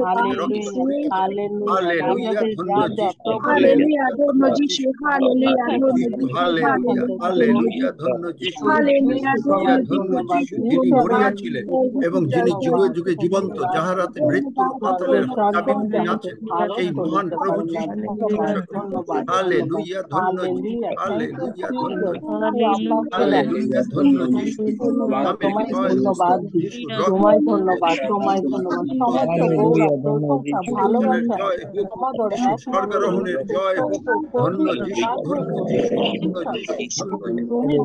থেকে রক্ষা করেছেন। হালেলুয়া, ধন্য যিশু, Hallelujah, হালেলুয়া, don't ধন্য know যিশু, Jesus. Hallelujah, don't know যিশু, Jesus. হালেলুয়া, হালেলুয়া, ধন্য যিশু, Hallelujah, don't হালেলুয়া, know ধন্য Jesus. যিশু, যিনি মরিয়া ধন্যবাদ, ছিলেন এবং যিনি ধন্যবাদ, যুগে যুগে জীবন্ত, যাহার হাতে মৃত্যুর পাতালের চাবি তিনি আছেন, সেই মহান প্রভু যিশু প্রশংসা করি। হালেলুয়া, ধন্য যিশু, হালেলুয়া, ধন্য যিশু, হালেলুয়া, ধন্য যিশু। আমেন। জয় হোক প্রভু যিশু, রক্ষক মহাদেবের ধন্যবাদ, সিংহাসনের জয় হোক, যিশু স্বর্গারোহণের জয় হোক। ধন্য যিশু, ধন্য যিশু, ধন্য যিশু,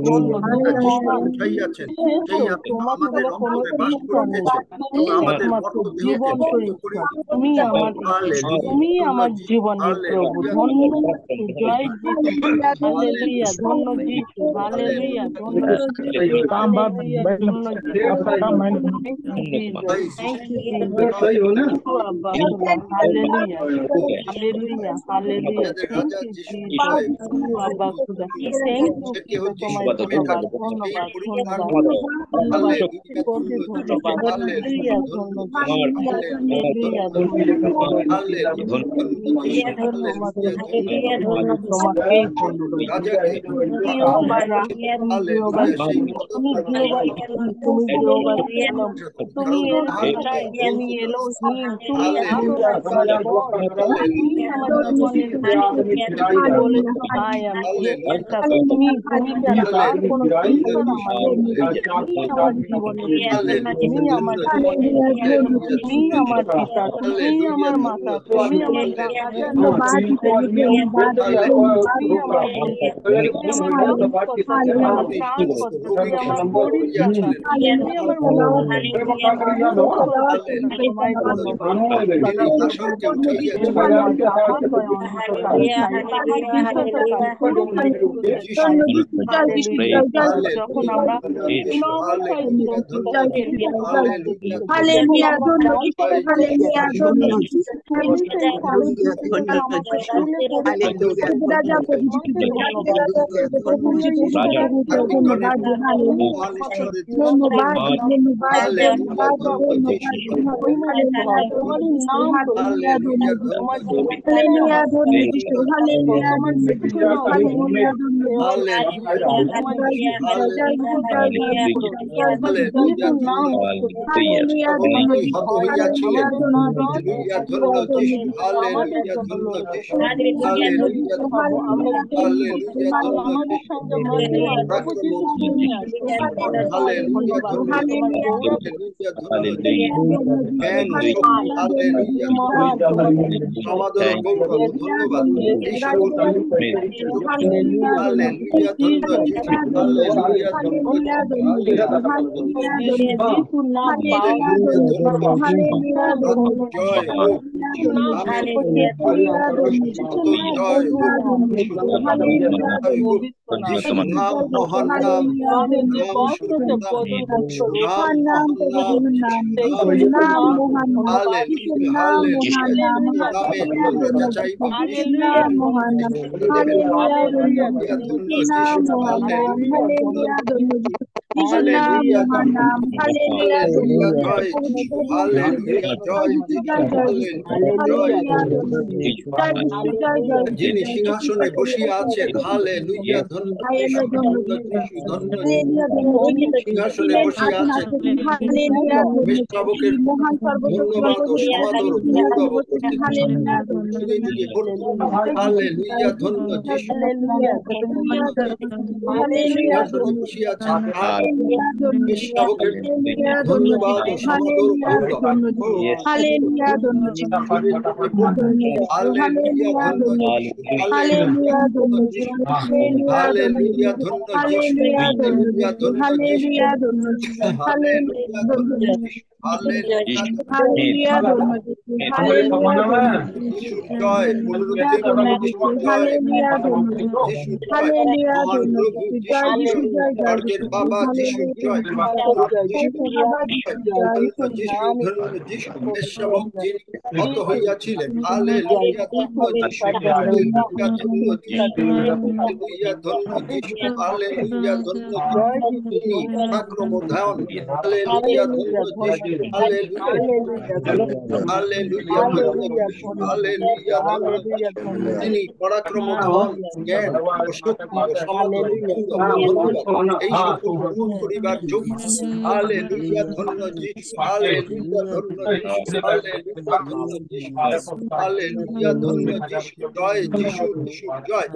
ধন্য যিশু। পিতা যিশুকে উঠাইয়াছেন, সেই আত্মা আমাদের অন্তরে বাস করিতেছেন এবং আমাদের মর্ত দেহকে জীবিত করিতেছেন। হালেলুয়া, ধন্য যিশু, হালেলুয়া, ধন্য Hallelujah, ধন্য যিশু, হালেলুয়া, ধন্য রাজাদের রাজা যিশু, জয় সে কেহ যিশু নামের কাছে সেই পরিত্রাণ পাবে। হালেলুয়া, ধন্য যিশু, হালেলুয়া, ধন্য যিশু, হালেলুয়া, ধন্য যিশু, হালেলুয়া, ধন্য যিশু, হালেলুয়া, ধন্য রাজাকে হালেলুয়া, সেই পদপ্রান্তে কারণ তাহার হালেলুয়া, সমাদর গৌরব ধন্যবাদ এই সকল হালেলুয়া, ধন্য যিশু, হালেলুয়া, ধন্য জয় হোক জয় হোক যিশু নাম মহান নাম, নাম শুদ্ধ নাম, নাম মহান নাম, হালেলুয়া, হালেলুয়া, নামে তোমরা যাচাই ধন্য যিশু, হালেলুয়া, হালেলুয়া, জয় যিশু, হালেলুয়া, জয় যিশু, হালেলুয়া, জয় যিনি সিংহাসনে বসিয়া আছেন, হালেলুয়া, ধন্য যিশু, ধন্য যিশু, ধন্য সিংহাসনে বসিয়া আছেন। মেষশাবকের ধন্যবাদ ও সমাদর গৌরব যুগে যুগে বর্তমান। হালেলুয়া, ধন্য যিশু, সিংহাসনে বসিয়া আছেন। মেষশাবকের ধন্যবাদ ও সমাদর গৌরব। হালেলুয়া, ধন্য যিশু, হালেলুয়া, ধন্য যিশু, হালেলুয়া, ধন্য যিশু, হালেলুয়া, ধন্য যিশু, হালেলুয়া, ধন্য যিশু, হালেলুয়া, ধন্য যিশু, যিশুর জয়, পুনরুত্থিত যিশুর জয়, যিশুর জয়, মহান প্রভু যিশুর জয়, স্বর্গের বাবা যিশুর জয়, ধন্য যিশু, মেষশাবক যিনি হত হইয়াছিলেন, হালেলুয়া, ধন্য যিশু, হালেলুয়া, ধন্য যিশু, হালেলুয়া, ধন্য যিশু, হালেলুয়া, ধন্য যিশু, তিনি পরাক্রমধান, হালেলুয়া, ধন্য যিশু, হালেলুয়া, হালেলুয়া, ধন্য যিশু, হালেলুয়া, ধন্য যিশু। তিনি পরাক্রম, ধন, জ্ঞান ও শক্তি ও সমাদর, বন্দন ও ধন্যবাদ এই সকল গ্রহণ করিবার যোগ্য। হালেলুয়া, ধন্য যিশু, হালেলুয়া, ধন্য যিশু, হালেলুয়া, ধন্য যিশু, হালেলুয়া, ধন্য যিশু। জয় যিশু, যিশুর জয়,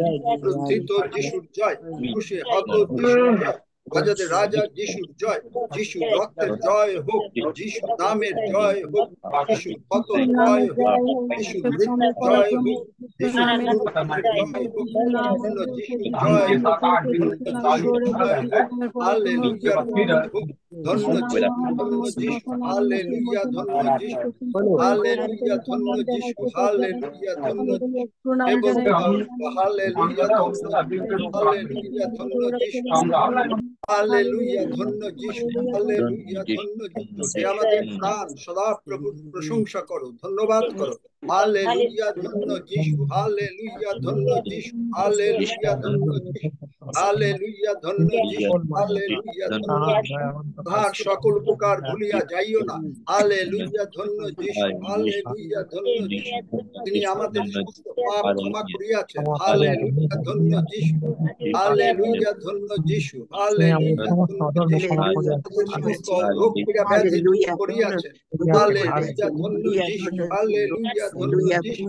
প্রস্থিত যিশুর জয়, খুশি হত যিশুর জয়, রাজাদের রাজা যিশুর জয়, যিশুর রক্তের জয় হোক, যিশু নামের জয় হোক, যিশুর কত জয় হোক, যিশুর মৃত্যুর জয় হোক, যিশুর পুনরুত্থানের জয় হোক, ধন্য যিশুর জয় হোক, ধন্য যিশুর জয় হোক, হালেলুয়া জয় হোক, ধন্য যিশু, ধন্য যিশু, হালেলুয়া, ধন্য যিশু, হালেলুয়া, ধন্য যিশু, হালেলুয়া, ধন্য যিশু, এবং হালেলুয়া, ধন্য যিশু, হালেলুয়া, ধন্য যিশু, হালেলুয়া, ধন্য যিশু, হালেলুয়া, ধন্য যিশু। হে আমাদের প্রাণ, সদা প্রভুর প্রশংসা করো, ধন্যবাদ করো। হালেলুয়া, ধন্য যিশু, হালেলুয়া, ধন্য যিশু, হালেলুয়া, ধন্য যিশু, হালেলুয়া, ধন্য যিশু, হালেলুয়া, ধন্য যিশু। তাহার সকল উপকার ভুলিয়া যাইও না। হালেলুয়া, ধন্য যিশু, হালেলুয়া, ধন্য যিশু। তিনি আমাদের সমস্ত পাপ ক্ষমা করিয়াছেন। হালেলুয়া, ধন্য যিশু, হালেলুয়া, ধন্য যিশু, হালেলুয়া, ধন্য যিশু। আমাদের সমস্ত রোগ পীড়া ব্যাধি দূর করিয়াছেন। হালেলুয়া, ধন্য যিশু, হালেলুয়া, ধন্য যিশু,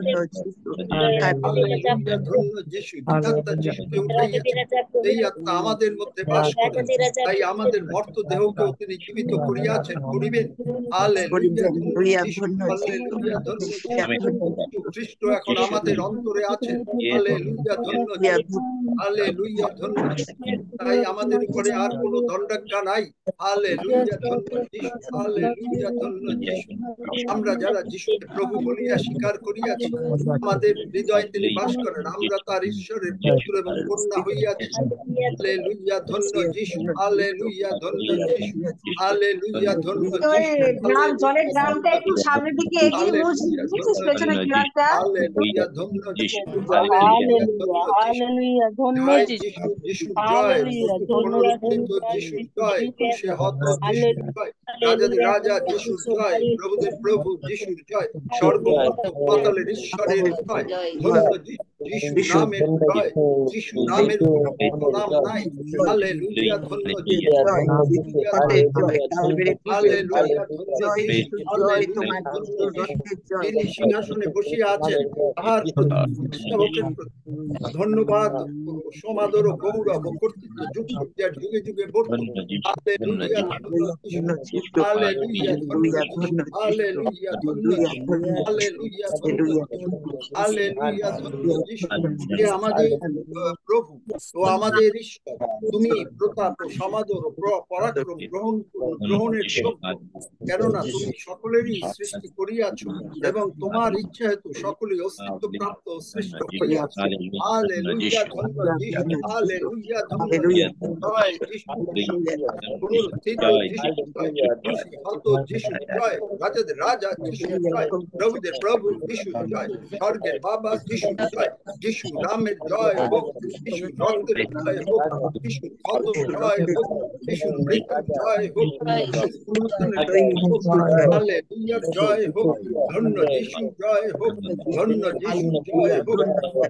হালেলুয়া, ধন্য যিশু। যে আত্মা যিশুকে উঠাইয়াছেন, সেই আত্মা আমাদের মধ্যে বাস করেন। তাই আমাদের মর্ত দেহকেও তিনি জীবিত করিয়াছেন, করিবেন। হালেলুয়া, ধন্য যিশু, হালেলুয়া, ধন্য যিশু। যিশু খ্রিস্ট এখন আমাদের অন্তরে আছেন। হালেলুয়া, ধন্য যিশু, হালেলুয়া, ধন্য যিশু। তাই আমাদের উপরে আর কোনো দণ্ডাজ্ঞা নাই। হালেলুয়া, ধন্য যিশু, হালেলুয়া, ধন্য যিশু। আমরা যারা যিশুকে প্রভু বলিয়া স্বীকার করিয়াছি, আমাদের হৃদয়ে তিনি বাস করেন, আমরা তার ঈশ্বরের পুত্র এবং কন্যা হইয়াছি। হালেলুয়া, ধন্য যিশু, হালেলুয়া, ধন্য যিশু, হালেলুয়া, ধন্য যিশু, জলের ড্রামটা একটু সামনের দিকে এগিয়ে বুঝছিস পেছনে ড্রামটা। হালেলুয়া, ধন্য যিশু, হালেলুয়া, হালেলুয়া, ধন্য হালেলুয়া, যিশু। ধন্য জয় যিশু, যিশুর জয়, হালেলুয়া, পুনরুত্থিত যিশুর জয়, খুশি হত যিশুর জয়, রাজাদের রাজা যিশুর জয়, প্রভুদের প্রভু যিশুর জয়, স্বর্গ মর্ত পাতালের ঈশ্বরের জয়, ধন্য যিশু, যিশু নামের জয়, যিশু নামের উপরে কোনো নাম নাই। হালেলুয়া, ধন্য যিশু, হালেলুয়া, হালেলুয়া, ধন্য যিশু, হালেলুয়া, ধন্য যিশু। তিনি সিংহাসনে বসিয়া আছেন, তাহার প্রতি সেবকের প্রতি ধন্যবাদ, সমাদর ও গৌরব ও কর্তৃত্ব যুগ পর্যায়ের যুগে যুগে বর্তমান। হালেলুয়া, ধন্য যিশু, হালেলুয়া, ধন্য যিশু, হালেলুয়া, ধন্য যিশু, হালেলুয়া, ধন্য যিশু, হালেলুয়া, ধন্য যিশু। হে আমাদের প্রভু ও আমাদের ঈশ্বর, তুমি প্রতাপ ও সমাদর ও পরাক্রম গ্রহণের যোগ্য, কেননা তুমি সকলেরই সৃষ্টি করিয়াছ এবং তোমার ইচ্ছা হেতু সকলেই অস্তিত্ব প্রাপ্ত সৃষ্ট হইয়াছে। হালেলুয়া, ধন্য যিশু, হালেলুয়া, ধন্য যিশু, জয় যিশু, পুনরুত্থিত যিশু জয়, খুশি হত যিশু জয়, রাজাদের রাজা যিশু জয়, প্রভুদের প্রভু যিশু জয়, স্বর্গের বাবা যিশু জয়, যিশু নামের জয় হোক, যিশু রক্তের জয় হোক, যিশু কত জয় হোক, যিশুর মৃত্যুর জয় হোক, যিশুর পুনরুত্থানের জয় হোক, হালেলুয়ার জয় হোক, ধন্য যিশু জয় হোক, ধন্য যিশু জয় হোক,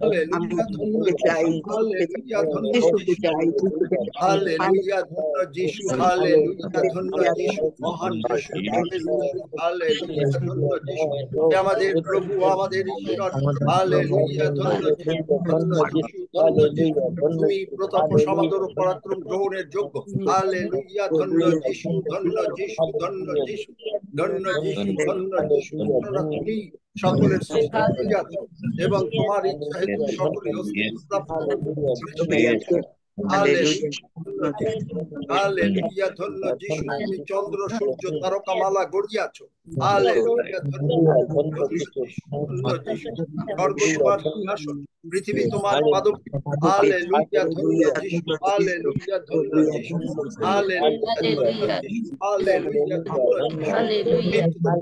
হালেলুয়া, ধন্য যিশু, হালেলুয়া, ধন্য যিশু, হালেলুয়া, ধন্য যিশু, হালেলুয়া, ধন্য যিশু, মহান যিশু, প্রেমের যিশু, হালেলুয়া, ধন্য যিশু। হে আমাদের প্রভু, আমাদের ঈশ্বর, হালেলুয়া, ধন্য যিশু, ধন্য যিশু, ধন্য যিশু। তুমি প্রতাপ ও সমাদর ও পরাক্রম গ্রহণের যোগ্য। হালেলুয়া, ধন্য যিশু, ধন্য যিশু, ধন্য যিশু, ধন্য যিশু, ধন্য যিশু। কেননা তুমি সকলের সৃষ্টি করিয়াছ এবং তোমার ইচ্ছা হেতু সকলে অস্তিত্ব প্রাপ্ত হইয়াছে। হালেলুয়া, ধন্য যিশু, হালেলুয়া, ধন্য যিশু। তুমি চন্দ্র সূর্য তারকামালা গড়িয়াছ হালেলুয়া, ধন্য যিশু, ধন্য যিশু। স্বর্গ তোমার সিংহাসন, পৃথিবী তোমার পাদপীঠ। হালেলুয়া, ধন্য যিশু, হালেলুয়া, ধন্য যিশু, হালেলুয়া, ধন্য যিশু, হালেলুয়া, ধন্য যিশু।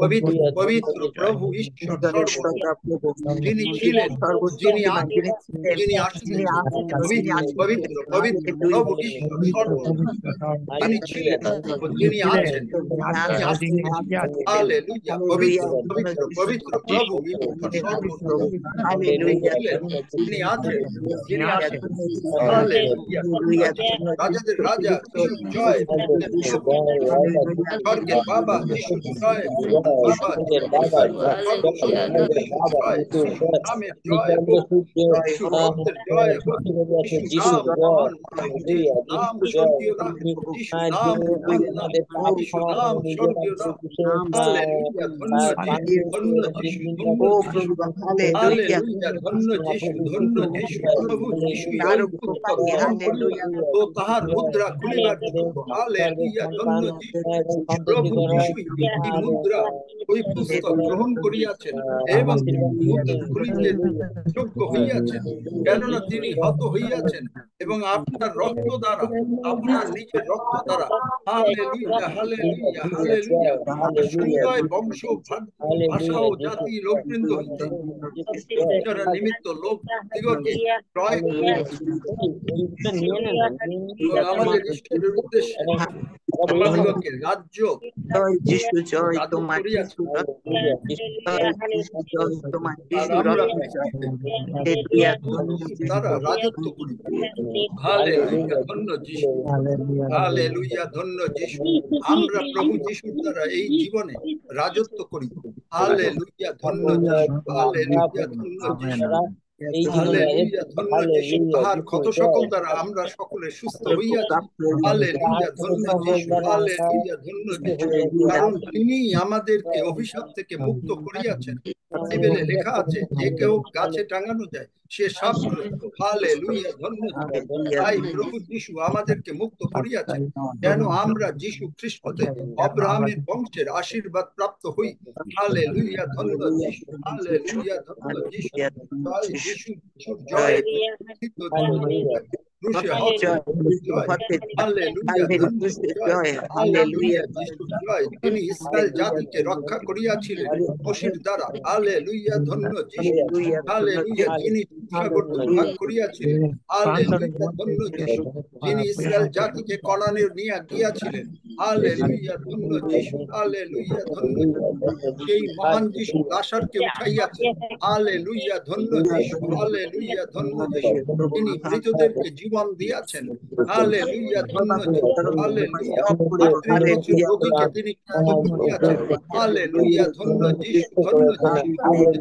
পবিত্র পবিত্র পবিত্র প্রভু ঈশ্বর সর্বশক্তিমান, যিনি ছিলেন, যিনি আছেন, যিনি আসিতেছেন। পবিত্র পবিত্র পবিত্র প্রভু ঈশ্বর সর্বশক্তিমান, যিনি ছিলেন ও যিনি আছেন, যিনি আসিতেছেন। হালেলুয়া, পবিত্র পবিত্র পবিত্র প্রভু ঈশ্বর সর্বশক্তিমান, যিনি ছিলেন, যিনি আছেন, যিনি আসিতেছেন। হালেলুয়া, ধন্য যিশু, রাজাদের রাজা যিশু জয়, স্বর্গের বাবা যিশু জয়, বাবা যিশু জয়, সর্বশক্তিমানের জয়, যিশু নামের জয় হোক, যিশু রক্তের জয় হোক। যিশু নাম মহান নাম, যিশু নাম স্বর্গীয় নাম, যিশু নাম মহান নাম, যিশু নাম স্বর্গীয় নাম। হালেলুয়া, ধন্য যিশু, ধন্য যিশু, ধন্য যিশু। হালেলুয়া, ধন্য যিশু, ধন্য যিশু। প্রভু যিশুই ওই পুস্তক গ্রহণ করিয়া ও তাহার মুদ্রা খুলিবার যোগ্য। হালেলুয়া, ধন্য যিশু। প্রভু যিশুই এই মুদ্রা, ওই পুস্তক গ্রহণ করিয়াছেন এবং মুদ্রা খুলিতে যোগ্য হইয়াছেন, কেননা তিনি হত হইয়াছেন এবং আপনার রক্ত দ্বারা, আপনার নিজের রক্ত দ্বারা। Hallelujah, hallelujah, hallelujah. সমুদয় বংশ, ভাষা ও জাতি, লোকবৃন্দ হইতে ঈশ্বরের নিমিত্ত লোক দিগকে ক্রয় এবং আমাদের ঈশ্বরের উদ্দেশ্যে আমাদিগকে রাজ্য করিয়াছেন। আর আমরা তারা রাজত্ব করি। হালেলুয়া, ধন্য যিশু, হালেলুয়া, ধন্য যিশু। আমরা প্রভু যিশুর দ্বারা এই জীবনে রাজত্ব করি। হালেলুয়া, ধন্য যিশু, হালেলুয়া, ধন্য যিশু, হালেলুয়া, ধন্য যিশু। তাহার ক্ষত সকল দ্বারা আমরা সকলে সুস্থ হইয়াছি। হালেলুয়া, ধন্য যিশু, হালেলুয়া, ধন্য যিশু। কারণ তিনি আমাদেরকে অভিশাপ থেকে মুক্ত করিয়াছেন। বাইবেলে লেখা আছে, যে কেউ গাছে টাঙানো যায় সে শাপগ্রস্ত। হালেলুয়া, ধন্য যিশু। তাই প্রভু যিশু আমাদেরকে মুক্ত করিয়াছেন, যেন আমরা যিশু খ্রিস্টতে আব্রাহামের বংশের আশীর্বাদ প্রাপ্ত হই। হালেলুয়া, ধন্য যিশু, হালেলুয়া, ধন্য যিশু। জয় যিশু, যিশুর জয়। ক্রুশে হত জয়। হালেলুয়া, ধন্য জয়। হালেলুয়া, যিশুর জয়। তিনি ইসরায়েল জাতিকে রক্ষা করিয়াছিলেন মোশির দ্বারা। হালেলুয়া, ধন্য যিশু। হালেলুয়া, যিনি সাগর দুর্ভাগ করিয়াছিলেন। হালেলুয়া, ধন্য যিশু। যিনি ইসরায়েল জাতিকে কনানে নিয়ে গিয়াছিলেন। হালেলুয়া, ধন্য যিশু। হালেলুয়া, ধন্য সেই মহান যিশু লাসারকে উঠাইয়াছেন। হালেলুয়া, ধন্য যিশু। হালেলুয়া, ধন্য যিশু। তিনি মৃতদেরকে জীবন দিয়াছেন। হালেলুয়া, ধন্য যিশু। হালেলুয়া, 38 বছর রোগীকে তিনি সুস্থ করিয়াছেন। হালেলুয়া, ধন্য যিশু, ধন্য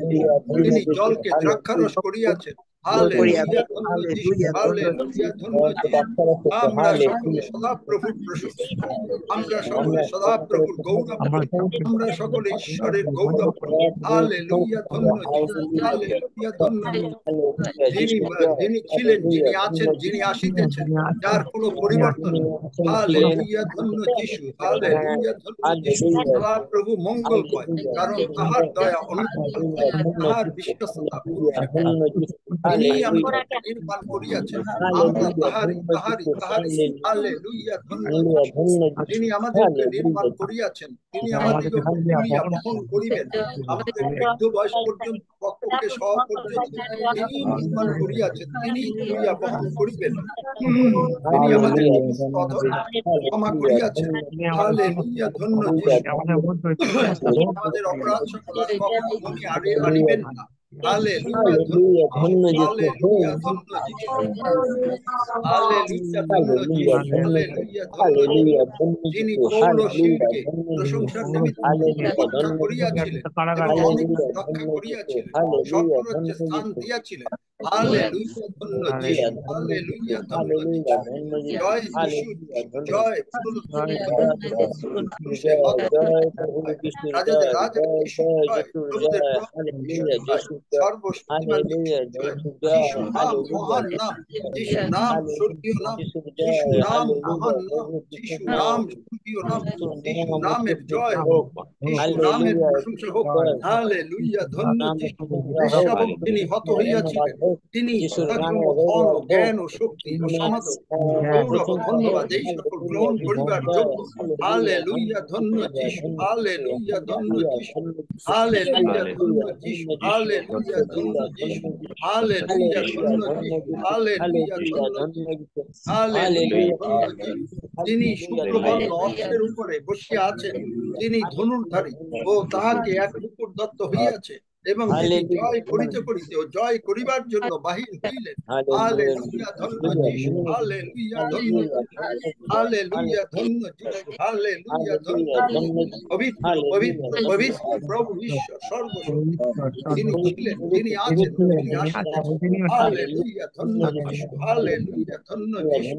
যিশু। তিনি জলকে দ্রাক্ষারস করিয়াছেন। হালেলুয়া, ধন্য যিশু। হালেলুয়া, ধন্য যিশু। আমরা সকলে সদা প্রভুর প্রশংসা করি। আমরা সকলে সদা প্রভুর গৌরব করি। আমরা সকলে ঈশ্বরের গৌরব করি। হালেলুয়া, ধন্য যিশু। হালেলুয়া, ধন্য যিনি যিনি ছিলেন, যিনি আছেন, যিনি আসিতেছেন, যার কোনো পরিবর্তন নেই। হালেলুয়া, ধন্য যিশু। হালেলুয়া, ধন্য যিশু। তাহার প্রভু মঙ্গল কয়, কারণ তাহার দয়া অনন্তকাল হয়, তাহার বিশ্বস্ততা পুরুষাকার। তিনি আমাদেরকে নির্মাণ করিয়াছেন, আমরা তাহারি তাহারি তাহারি। হালেলুয়া, ধন্য যিশু। তিনি আমাদেরকে নির্মাণ করিয়াছেন, তিনি আমাদেরকে তুলিয়া বহন করিবেন। আমাদের বৃদ্ধ বয়স পর্যন্ত, বক্ষকে সহ পর্যন্ত তিনি নির্মাণ করিয়াছেন, তিনি তুলিয়া বহন করিবেন। তিনি আমাদের ক্ষমা করিয়াছেন। হালেলুয়া, ধন্য যিশু। আমাদের অপরাধ সকল আর কখনো মনে আনিবেন না। হালেলুয়া, ধন্য যিশু। হালেলুয়া, ধন্য যিশু। হালেলুয়া, ধন্য যিশু। হালেলুয়া, ধন্য যিশু। যিনি পৌল শিলকে প্রশংসার নিমিত্ত রক্ষা করিয়াছিলেন এবং অনেক রক্ষা করিয়াছিলেন, স্বর্গরাজ্যে স্থান দিয়াছিলেন। হালেলুয়া, ধন্য যিশু, হালেলুয়া, ধন্য যিশু, জয় যিশু, জয় প্রশংসা হত রাজাদের রাজা যিশু, জয় প্রভুদের প্রভু যিশু, জয় সর্বশক্তিমান যিশু, জয় যিশু নাম মহান নাম, যিশু নাম স্বর্গীয় নাম, যিশু নাম মহান নাম, যিশু নাম স্বর্গীয় নাম, যিশু নামের জয় হোক, যিশু নামের প্রশংসা হোক। হালেলুয়া, ধন্য যিশু। বেশ্যাবক যিনি হত হইয়াছিলেন, তিনি পরাক্রম, ধন ও জ্ঞান ও শক্তি ও সমাদর গৌরব ও ধন্যবাদ এই সকল গ্রহণ করিবার যোগ্য। হালেলুয়া, ধন্য যিশু, হালেলুয়া, ধন্য যিশু, হালেলুয়া, ধন্য যিশু, হালেলুয়া, ধন্য যিশু, হালেলুয়া, ধন্য যিশু, হালেলুয়া, ধন্য যিশু, হালেলুয়া, ধন্য যিশু। তিনি শুভ্রবর্ণ অশ্বের উপরে বসিয়া আছেন, তিনি ধনুর্ধারী ও তাহাকে এক মুকুট দত্ত হইয়াছে, এবং তিনি জয় করিতে করিতে ও জয় করিবার জন্য বাহির হইলেন। হালেলুয়া, ধন্য যিশু, হালেলুয়া, ধন্য যিশু, হালেলুয়া, ধন্য যিশু, হালেলুয়া, ধন্য যিশু। পবিত্র পবিত্র পবিত্র প্রভু ঈশ্বর সর্বশক্তি, তিনি ছিলেন, তিনি আছেন, তিনি আসিতেছেন। হালেলুয়া, ধন্য যিশু, হালেলুয়া, ধন্য যিশু,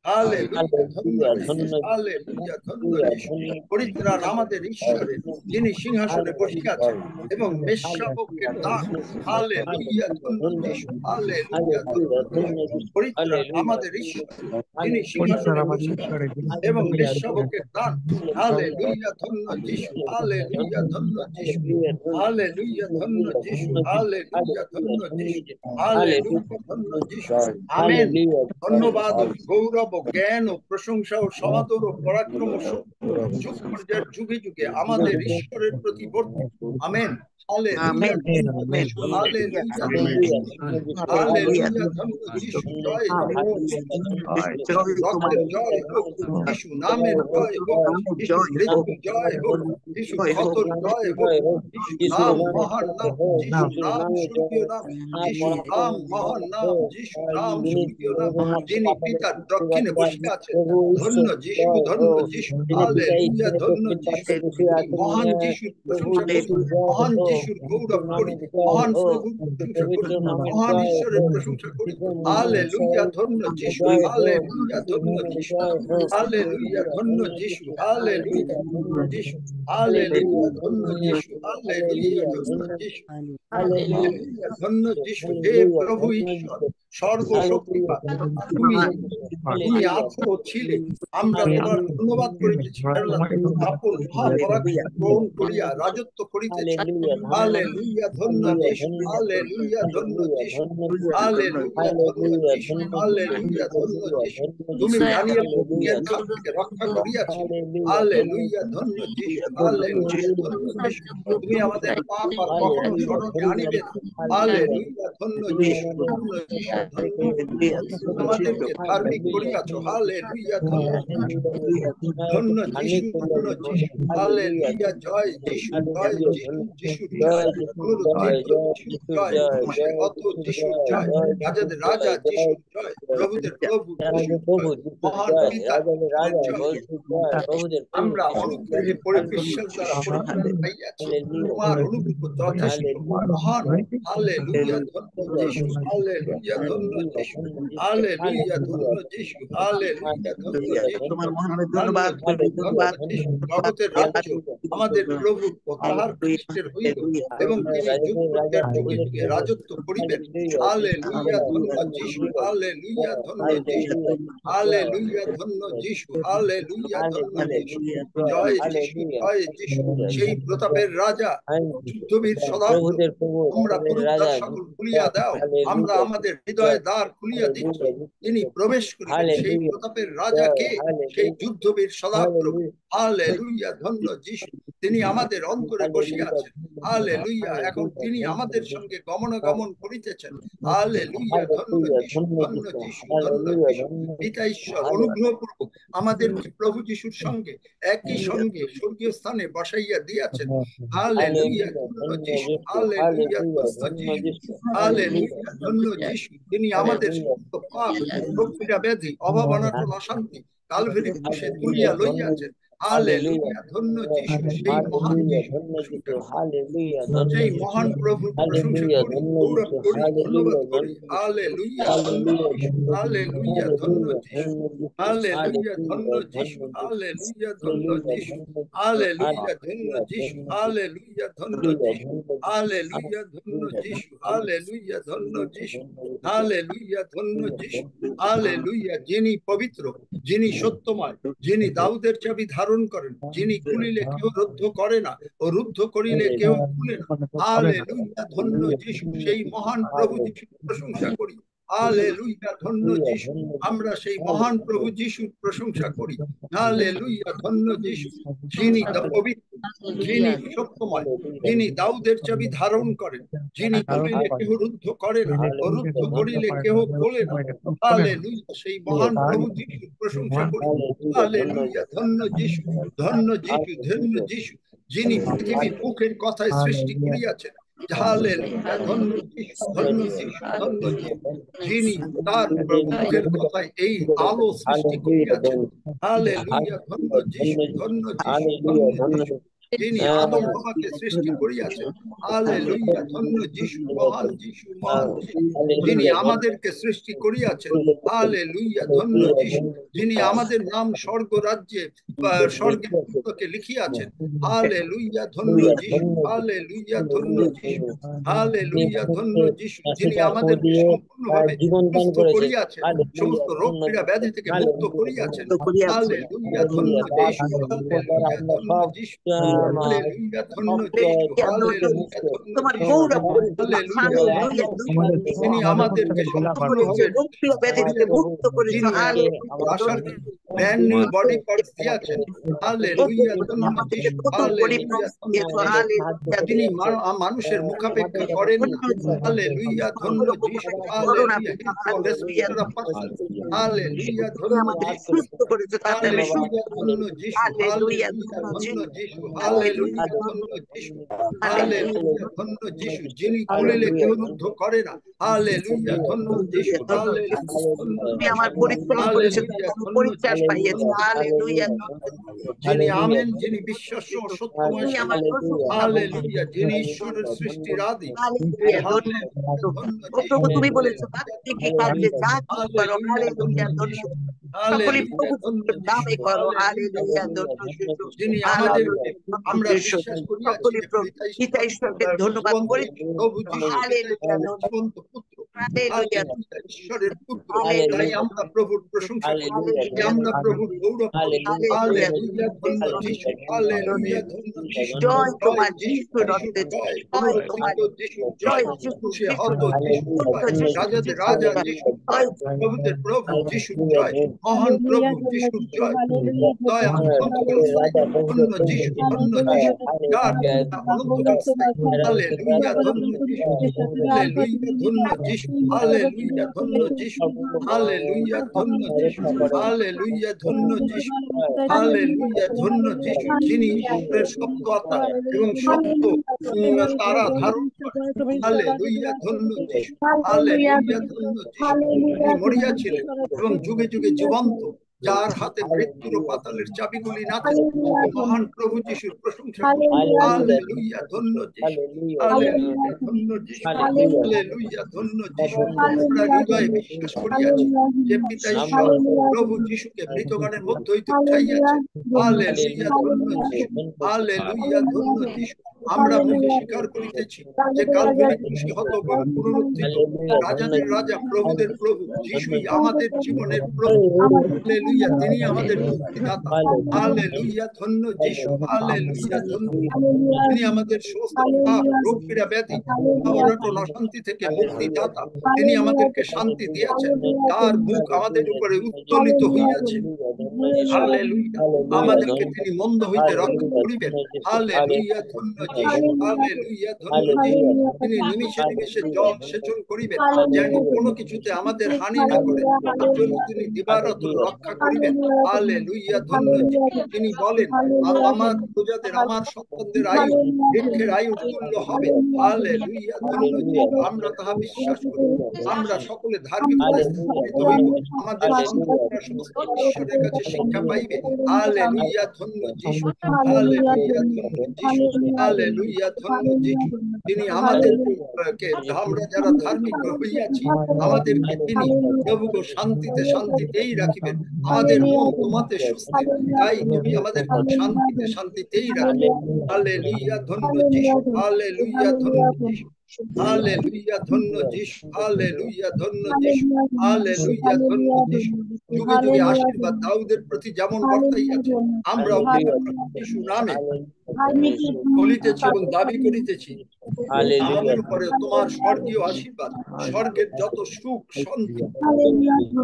হালেলুয়া, ধন্য যিশু, হালেলুয়া, ধন্য যিশু। পরিত্রাণ আমাদের ঈশ্বরের, যিনি সিংহাসনে বসিয়াছেন এবং মেষশাবকের দান। হালেলুয়া, ধন্য যিশু, হালেলুয়া, ধন্য যিশু। পরিত্রাণ আমাদের ঈশ্বর, যিনি সিংহাসনে বসিয়াছেন এবং মেষশাবকের দান। হালেলুয়া, ধন্য যিশু, হালেলুয়া, ধন্য যিশু, হালেলুয়া, ধন্য যিশু, হালেলুয়া, ধন্য যিশু, হালেলুয়া, ধন্য যিশু। আমেন। ধন্যবাদ ও গৌরব ও জ্ঞান ও প্রশংসা ও সমাদর ও পরাক্রম ও শক্তি যুগ পর্যায়ের যুগে যুগে আমাদের ঈশ্বরের প্রতি বর্তি। আমেন। হালেলুয়া, ধন্য যিশু, হালেলুয়া, ধন্য যিশু, হালেলুয়া, ধন্য যিশু। জয় রক্তের জয় হোক, যিশু নামের জয় হোক, যিশু মৃত্যু জয় হোক, যিশু ক্ষতর জয় হোক, যিশু নাম মহান নাম, যিশু নাম স্বর্গীয় নাম, যিশু নাম মহান নাম, যিশু নাম স্বর্গীয় নাম। তিনি পিতার দক্ষিণে বসে আছেন। ধন্য যিশু, ধন্য যিশু, হালেলুয়া, ধন্য যিশু। এই মহান যিশুর প্রশংসা করি, মহান যিশুর গৌরব করি, মহান প্রভুর প্রশংসা করি, মহান ঈশ্বরের প্রশংসা করি। হালেলুয়া, ধন্য যিশু, হালেলুয়া, ধন্য যিশু, হালেলুয়া, ধন্য যিশু, হালেলুয়া, ধন্য যিশু, হালেলুয়া, ধন্য যিশু, হালেলুয়া, ধন্য যিশু, হালেলুয়া, ধন্য যিশু। হে প্রভু ঈশ্বর সর্বশক্তিমান, তুমি তুমি আছো ও ছিলে, আমরা তোমার ধন্যবাদ করিতেছি। আপন মহাপরাক্রম গ্রহণ করিয়া রাজত্ব করিতেছি। হালেলুয়া, ধন্য যিশু, হালেলুয়া, ধন্য যিশু, হালেলুয়া, ধন্য যিশু, হালেলুয়া, ধন্য যিশু। তুমি দানিয়েলের হাত থেকে রক্ষা করিয়াছিলে। হালেলুয়া, ধন্য যিশু, হালেলুয়া, ধন্য যিশু। তুমি আমাদের পাপ আর কখনো স্মরণে আনিবে না। হালেলুয়া, ধন্য যিশু, ধন্য যিশু, ধন্য যিশু। আমাদেরকে ধার্মিক করিয়াছ। হালেলুয়া, ধন্য যিশু, ধন্য যিশু, ধন্য যিশু, হালেলুয়া। জয় যিশু, জয় যিশু, যিশুর জয়, পুনরুত্থিত যিশুর জয়, ক্রুশে হত যিশুর জয়, রাজাদের রাজা যিশুর জয়, প্রভুদের প্রভু যিশুর জয়, মহান পিতা যিশুর জয়। আমরা অনুগ্রহে পরিবেশন দ্বারা পরিপূর্ণ হইয়াছি। তোমার অনুগ্রহ যথেষ্ট মহান। হালেলুয়া, ধন্য যিশু, হালেলুয়া, ধন্য যিশু, হালেলুয়া, ধন্য যিশু, হালেলুয়া, ধন্য যিশু, ধন্য যিশু, ধন্য যিশু। জগতের রাজ্য আমাদের প্রভু ও তাহার খ্রিস্টের হইল, এবং তিনি যুগ পর্যায়ের যুগে যুগে রাজত্ব করিবেন। হালেলুয়া, ধন্য যিশু, হালেলুয়া, ধন্য যিশু, হালেলুয়া, ধন্য যিশু, হালেলুয়া, ধন্য যিশু। জয় যিশু, জয় যিশু। সেই প্রতাপের রাজা, যুদ্ধবীর সদাপ্রভু, তোমরা পুরুদ্বার সকল খুলিয়া দাও, আমরা আমাদের হৃদয়ে দ্বার খুলিয়া দিচ্ছি। তিনি প্রবেশ করিবেন। সেই প্রতাপের রাজা কে? সেই যুদ্ধবীর সদাপ্রভু। হালেলুয়া, ধন্য যিশু। তিনি আমাদের অন্তরে বসিয়া আছেন। হালেলুয়া, এখন তিনি আমাদের সঙ্গে গমনাগমন করিতেছেন। হালেলুয়া, ধন্য যিশু, ধন্য যিশু, ধন্য যিশু। পিতা ঈশ্বর অনুগ্রহপূর্বক আমাদেরকে প্রভু যিশুর সঙ্গে একই সঙ্গে স্বর্গীয় স্থানে বসাইয়া দিয়াছেন। হালেলুয়া, ধন্য যিশু, হালেলুয়া, ধন্য যিশু, হালেলুয়া, ধন্য যিশু। তিনি আমাদের সমস্ত পাপ, রোগ, পীড়া, ব্যাধি, অভাব, অনটন, অশান্তি কালভেরি ক্রুশে তুলিয়া লইয়াছেন। হালেলুয়া, ধন্য যিশু, সেই মহান যিশু প্রশংসা করি, সেই মহান প্রভুর প্রশংসা করি, গৌরব করি, ধন্যবাদ করি। হালেলুয়া, ধন্য যিশু, হালেলুয়া, ধন্য যিশু, হালেলুয়া, ধন্য যিশু, হালেলুয়া, ধন্য যিশু, হালেলুয়া, ধন্য যিশু, হালেলুয়া, ধন্য যিশু, হালেলুয়া, ধন্য যিশু, হালেলুয়া, ধন্য যিশু, হালেলুয়া, ধন্য যিশু, হালেলুয়া। যিনি পবিত্র, যিনি সত্যময়, যিনি দাউদের চাবি ধারণ করেন, যিনি খুলিলে কেউ রুদ্ধ করে না ও রুদ্ধ করিলে কেউ খুলে না। হালেলুয়া, ধন্য যিশু, সেই মহান প্রভু যিশুর প্রশংসা করি। হালেলুয়া, ধন্য যিশু, আমরা সেই মহান প্রভু যিশুর প্রশংসা করি। হালেলুয়া, ধন্য যিশু, যিনি পবিত্র, যিনি সত্যময়, যিনি দাউদের চাবি ধারণ করেন, যিনি খুলিলে কেহ রুদ্ধ করে না ও রুদ্ধ করিলে কেহ খোলে না। হালেলুয়া, সেই মহান প্রভু যিশুর প্রশংসা করি। হালেলুয়া, ধন্য যিশু, ধন্য যিশু, ধন্য যিশু, যিনি পৃথিবী মুখের কথায় সৃষ্টি করিয়াছেন। হালেলুয়া, ধন্য যিশু, ধন্য যিশু, ধন্য যিশু, যিনি তার মুখের কথায় এই আলো সৃষ্টি করিয়াছেন। হালেলুয়া, ধন্য যিশু, ধন্য যিশু, ধন্য যিশু, যিনি আদম হাওয়াকে সৃষ্টি করিয়াছেন। হালেলুয়া, ধন্য যিশু, মহান যিশু, মহান যিশু, যিনি আমাদেরকে সৃষ্টি করিয়াছেন। হালেলুয়া, ধন্য যিশু, যিনি আমাদের নাম স্বর্গ রাজ্যে স্বর্গের পুস্তকে লিখিয়াছেন। হালেলুয়া, ধন্য যিশু, হালেলুয়া, ধন্য যিশু, হালেলুয়া, ধন্য যিশু, যিনি আমাদেরকে সম্পূর্ণভাবে সুস্থ করিয়াছেন, সমস্ত রোগ পীড়া ব্যাধি থেকে মুক্ত করিয়াছেন। হালেলুয়া, ধন্য যিশু, হালেলুয়া, ধন্য যিশু, হালেলুয়া, ধন্য যিশু, হালেলুয়া, ধন্য যিশু, হালেলুয়া, যিনি আমাদেরকে সম্পূর্ণভাবে যিনি আশার ব্র্যান্ড নিউ বডি পার্টস দিয়েছেন। হালেলুয়া, ধন্য যিশু, হালেলুয়া, ধন্য যিশু, যিনি মানুষের মুখাপেক্ষা করেন না। হালেলুয়া, ধন্য যিশু, হালেলুয়া, হালেলুয়া, ধন্য যিশু, হালেলুয়া, ধন্য যিশু, হালেলুয়া, ধন্য যিশু, হালেলুয়া, ধন্য যিশু, হালেলুয়া, ধন্য যিশু, যিনি খুলিলে কেউ রুদ্ধ করে না। হালেলুয়া, ধন্য যিশু, হালেলুয়া, ধন্য যিশু, হালেলুয়া, ধন্য যিশু, যিনি আমেন, যিনি বিশ্বাস্য ও সত্যময় স্বরূপ। হালেলুয়া, যিনি ঈশ্বরের সৃষ্টির আদি। ধন্য যিশু, তুমি বলেছো কাজে যা কিছু করো, হালেলুয়া, ধন্য যিশু, হালেলুয়া, ধন্য যিশু, হালেলুয়া, ধন্য যিশু, যিনি আমাদেরকে, আমরা বিশ্বাস করিয়াছি যে পিতা ঈশ্বরকে ধন্যবাদ করি, প্রভু যিশু জীবন্ত পুত্র, হালেলুয়া, ঈশ্বরের পুত্র। তাই আমরা প্রভুর প্রশংসা করি, তাই আমরা প্রভুর গৌরব করি। হালেলুয়া, ধন্য যিশু, হালেলুয়া, ধন্য যিশু, জয় যিশু, যিশু জয়, প্রভুর যিশু জয়, খুশি হত যিশু জয়, রাজাদের রাজা যিশু জয়, প্রভুদের প্রভু যিশু জয়, মহান প্রভু যিশু জয়, দয়া অনন্তকাল স্থায়ী, ধন্য যিশু, ধন্য যিশু, যার অনন্তকাল স্থায়ী। হালেলুয়া, ধন্য যিশু, হালেলুয়া, ধন্য যিশু, হালেলুয়া, ধন্য যিশু, হালেলুয়া, ধন্য যিশু, হালেলুয়া, ধন্য যিশু, হালেলুয়া, ধন্য যিশু, যিনি ঈশ্বরের সত্য আত্মা এবং সত্য তারা ধারণ করে। হালেলুয়া, ধন্য যিশু, হালেলুয়া, ধন্য যিশু, যিনি মরিয়াছিলেন এবং যুগে যুগে জীবন্ত, যার হাতে মৃত্যুর ও পাতালের চাবিগুলি নাচে, মহান প্রভু যিশুর প্রশংসা করি। হালেলুয়া, ধন্য যিশু, হালেলুয়া, ধন্য যিশু, হালেলুয়া, ধন্য যিশু। আমরা হৃদয়ে বিশ্বাস করিয়াছি যে পিতা ঈশ্বর প্রভু যিশুকে মৃতগণের মধ্য হইতে উঠাইয়াছেন। হালেলুয়া, ধন্য যিশু, হালেলুয়া, ধন্য যিশু। আমরা মুখে স্বীকার করিতেছি যে কালভেরি ক্রুশে হত পুনরুত্থিত রাজাদের রাজা, প্রভুদের প্রভু যিশুই আমাদের জীবনের প্রভু। হালেলুয়া, তিনি আমাদের মুক্তিদাতা। হালেলুয়া, ধন্য যিশু, হালেলুয়া, ধন্য তিনি আমাদের সমস্ত পাপ, রোগ পীড়া ব্যাধি, অনটন অশান্তি থেকে মুক্তিদাতা। তিনি আমাদেরকে শান্তি দিয়েছেন, তার মুখ আমাদের উপরে উত্তোলিত হইয়াছে। হালেলুয়া, আমাদেরকে তিনি মন্দ হইতে রক্ষা করিবেন। হালেলুয়া, ধন্য যিশু, হালেলুয়া, ধন্য যিশু। তিনি নিমিষে নিমিষে জল সেচন করিবেন, যেন কোনো কিছুতে আমাদের হানি না করে, তার জন্য তিনি দিবারাত্র রক্ষা করিবেন। হালেলুয়া, ধন্য যিশু। তিনি বলেন, আমার প্রজাদের, আমার সন্তানদের আয়ু বৃক্ষের আয়ুর তুল্য হবে। হালেলুয়া, ধন্য যিশু। আমরা তাহা বিশ্বাস করি। আমরা সকলে ধার্মিকতায় স্থাপিত হইব। আমাদের সন্তানরা সমস্ত ঈশ্বরের কাছে শিক্ষা পাইবে। হালেলুয়া, ধন্য যিশু। হালেলুয়া, ধন্য যিশু। হালেলুয়া, ধন্য যিশু। তিনি আমাদেরকে, আমরা যারা ধার্মিক হইয়াছি, আমাদেরকে তিনি প্রভু গো শান্তিতে শান্তিতেই রাখিবেন। আমাদের মন তোমাতে সুস্থির, তাই তুমি আমাদেরকে শান্তিতে শান্তিতেই রাখবে। হালেলুয়া, ধন্য যিশু। হালেলুয়া, ধন্য যিশু। হালেলুয়া, ধন্য যিশু। হালেলুয়া, ধন্য যিশু। হালেলুয়া, ধন্য যিশু। যুগে যুগে আশীর্বাদ দাউদের প্রতি যেমন বর্তাইয়াছে, আমরাও পিতা যিশু নামে বলিতেছি এবং দাবি করিতেছি, আমাদের উপরে তোমার স্বর্গীয় আশীর্বাদ, স্বর্গের যত সুখ শান্তি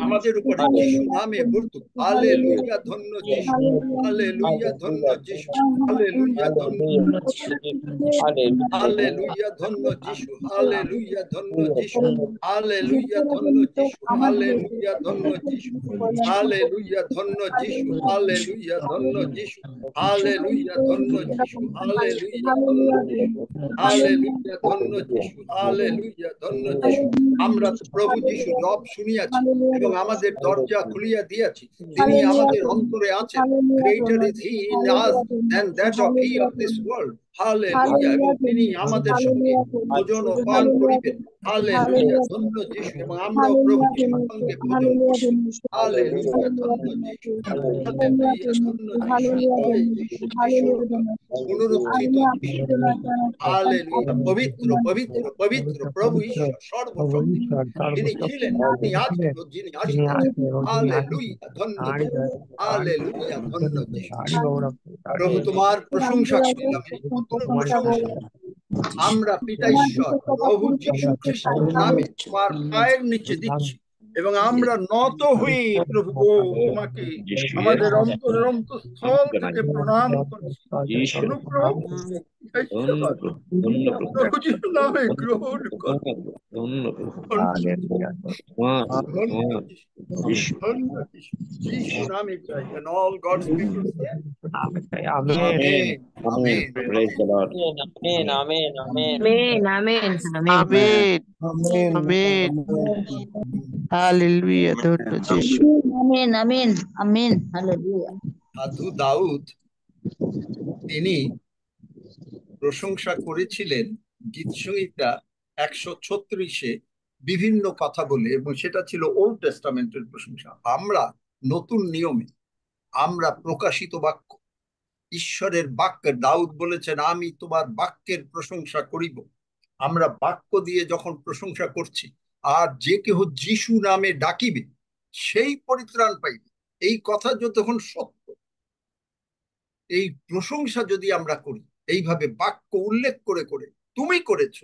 আমাদের উপরে যিশু নামে বর্তুক। হালেলুয়া, ধন্য যিশু। হালেলুয়া, ধন্য যিশু। হালেলুয়া, ধন্য হালেলুয়া, ধন্য যিশু। হালেলুয়া, ধন্য যিশু। হালেলুয়া, ধন্য যিশু। হালেলুয়া, ধন্য যিশু। হালেলুয়া, ধন্য যিশু। হালেলুয়া, ধন্য যিশু। হালেলুয়া, ধন্য যিশু। হালেলুয়া, ধন্য যিশু। হালেলুয়া, ধন্য যিশু। হালেলুয়া, ধন্য যিশু। আমরা তো প্রভু যিশু জব শুনিয়াছি এবং আমাদের দরজা খুলিয়া দিয়াছি। তিনি আমাদের অন্তরে আছেন। Greater is he in us than that of he of this world. Hallelujah. এবং তিনি আমাদের সঙ্গে ভোজন ও পান করিবেন। হালেলুয়া, ধন্য যিশু। এবং আমরাও প্রভু যিশুর সঙ্গে ভোজন করছি। হালেলুয়া, ধন্য যিশু। হালেলুয়া, ধন্য যিশু। জয় যিশু, যিশুর পুনরুত্থিত যিশু। হালেলুয়া। পবিত্র, পবিত্র, পবিত্র প্রভু ঈশ্বর সর্বশক্তিমান। তিনি ছিলেন, তিনি আছেন ও যিনি আসিতেছেন। হালেলুয়া, ধন্য যিশু। হালেলুয়া, ধন্য যিশু। প্রভু তোমার প্রশংসা করলাম, এই পুত্র প্রশংসা আমরা পিতা ঈশ্বর প্রভু যীশু খ্রিস্টের নামে তোমার পায়ের নিচে দিচ্ছি এবং আমরা নত হই প্রভু গো তোমাকে আমাদের অন্তরের অন্তঃস্থল থেকে প্রণাম করছি। অনুগ্রহ প্রভু যীশু নামে গ্রহণ কর। যীশু নামে চাই। And all God's people say, Amen. Amen. Praise the Lord. Amen. Amen. Amen. Amen. Amen. Amen. Amen. Hallelujah. ধন্য যিশু। Amen. Amen. Amen. Hallelujah. সাধু দাউদ তিনি প্রশংসা করেছিলেন গীত সংহিতা 136-এ বিভিন্ন কথা বলে, এবং সেটা ছিল ওল্ড টেস্টামেন্টের প্রশংসা। আমরা নতুন নিয়মে আমরা প্রকাশিত বাক্য, ঈশ্বরের বাক্য, দাউদ বলেছেন আমি তোমার বাক্যের প্রশংসা করিব। আমরা বাক্য দিয়ে যখন প্রশংসা করছি, আর যে কেহ যিশু নামে ডাকিবে সেই পরিত্রাণ পাইবে, এই কথা যতক্ষণ সত্য, এই প্রশংসা যদি আমরা করি এইভাবে বাক্য উল্লেখ করে করে, তুমি করেছ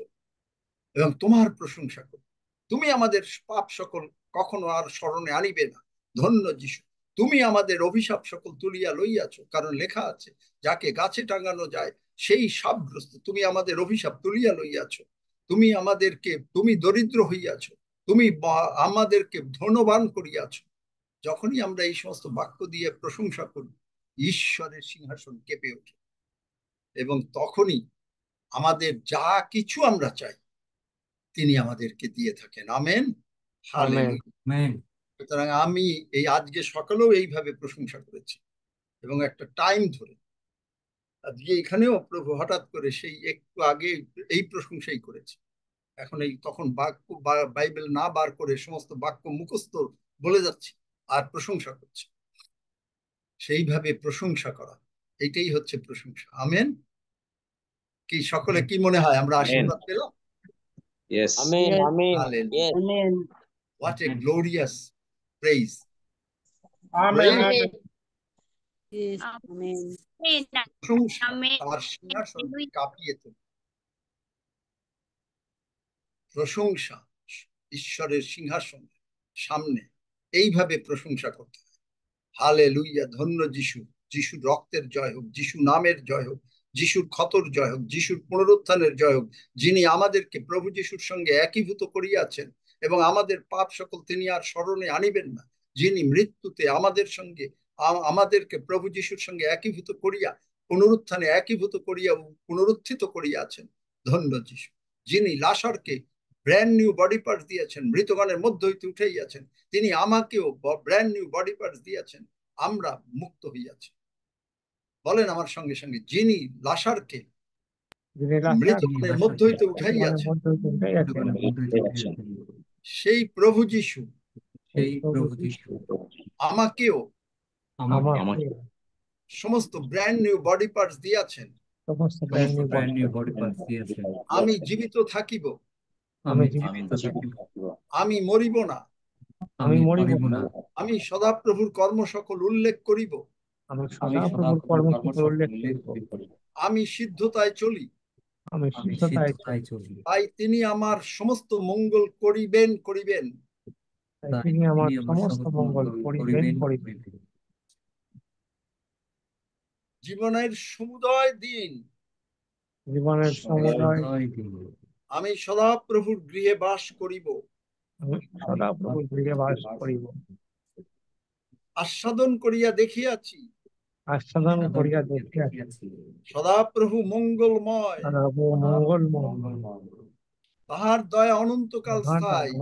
এবং তোমার প্রশংসা করি, তুমি আমাদের পাপ সকল কখনো আর স্মরণে আনিবে না। ধন্য যিশু। তুমি আমাদের অভিশাপ সকল তুলিয়া লইয়াছ, কারণ লেখা আছে যাকে গাছে টাঙানো যায় সেই সাপগ্রস্ত। তুমি আমাদের অভিশাপ তুলিয়া লইয়াছ। তুমি আমাদেরকে, তুমি দরিদ্র হইয়াছ, তুমি আমাদেরকে ধনবান করিয়াছ। যখনই আমরা এই সমস্ত বাক্য দিয়ে প্রশংসা করি, ঈশ্বরের সিংহাসন কেঁপে ওঠে এবং তখনই আমাদের যা কিছু আমরা চাই তিনি আমাদেরকে দিয়ে থাকেন। আমেন। সুতরাং আমি এই আজকে সকালেও এইভাবে প্রশংসা করেছি এবং একটা টাইম ধরে আজকে এখানেও প্রভু হঠাৎ করে সেই একটু আগে এই প্রশংসাই করেছে। এখন এই তখন বাক্য বাইবেল না বার করে সমস্ত বাক্য মুখস্থ বলে যাচ্ছে আর প্রশংসা করছে। সেইভাবে প্রশংসা করা, এটাই হচ্ছে প্রশংসা। আমেন। কি সকলে কি মনে হয় আমরা আশীর্বাদ পেলাম? Yes. Amen. Amen. Hallelujah. Yes. Amen. What a glorious praise. Amen. Yes. Amen. প্রশংসা তার সিংহাসন কাঁপিয়ে তোলে। প্রশংসা ঈশ্বরের সিংহাসন সামনে এইভাবে প্রশংসা করতে হয়। হালেলুয়া, ধন্য যিশু। যিশু রক্তের জয় হোক, যিশু নামের জয় হোক, যিশুর ক্ষতর জয় হোক, যিশুর পুনরুত্থানের জয় হোক, যিনি আমাদেরকে প্রভু যিশুর সঙ্গে একীভূত করিয়াছেন এবং আমাদের পাপ সকল তিনি আর স্মরণে আনিবেন না, যিনি মৃত্যুতে আমাদের সঙ্গে আমাদেরকে প্রভু যিশুর সঙ্গে একীভূত করিয়া পুনরুত্থানে একীভূত করিয়া পুনরুত্থিত করিয়াছেন। ধন্য যিশু, যিনি লাসারকে ব্র্যান্ড নিউ বডি পার্টস দিয়েছেন, মৃতগণের মধ্য হইতে উঠাইয়াছেন, তিনি আমাকেও ব্র্যান্ড নিউ বডি পার্টস দিয়েছেন, আমরা মুক্ত হইয়াছি। বলেন আমার সঙ্গে সঙ্গে, যিনি লাসারকে মৃতগণের মধ্য হইতে উঠাইয়াছেন, সেই প্রভু যিশু আমাকেও সমস্ত ব্র্যান্ড নিউ বডি পার্টস দিয়েছেন। আমি জীবিত থাকিব, আমি মরিব না, আমি সদাপ্রভুর কর্ম সকল উল্লেখ করিব, আমি সিদ্ধতায় চলি, তাই তিনি আমার সমস্ত মঙ্গল করিবেন করিবেন। জীবনের সমুদয় দিন আমি সদাপ্রভুর গৃহে বাস করিব, আস্বাদন করিয়া দেখিয়াছি, সদাপ্রভু মঙ্গলময়, তাহার দয়া অনন্তকাল স্থায়ী।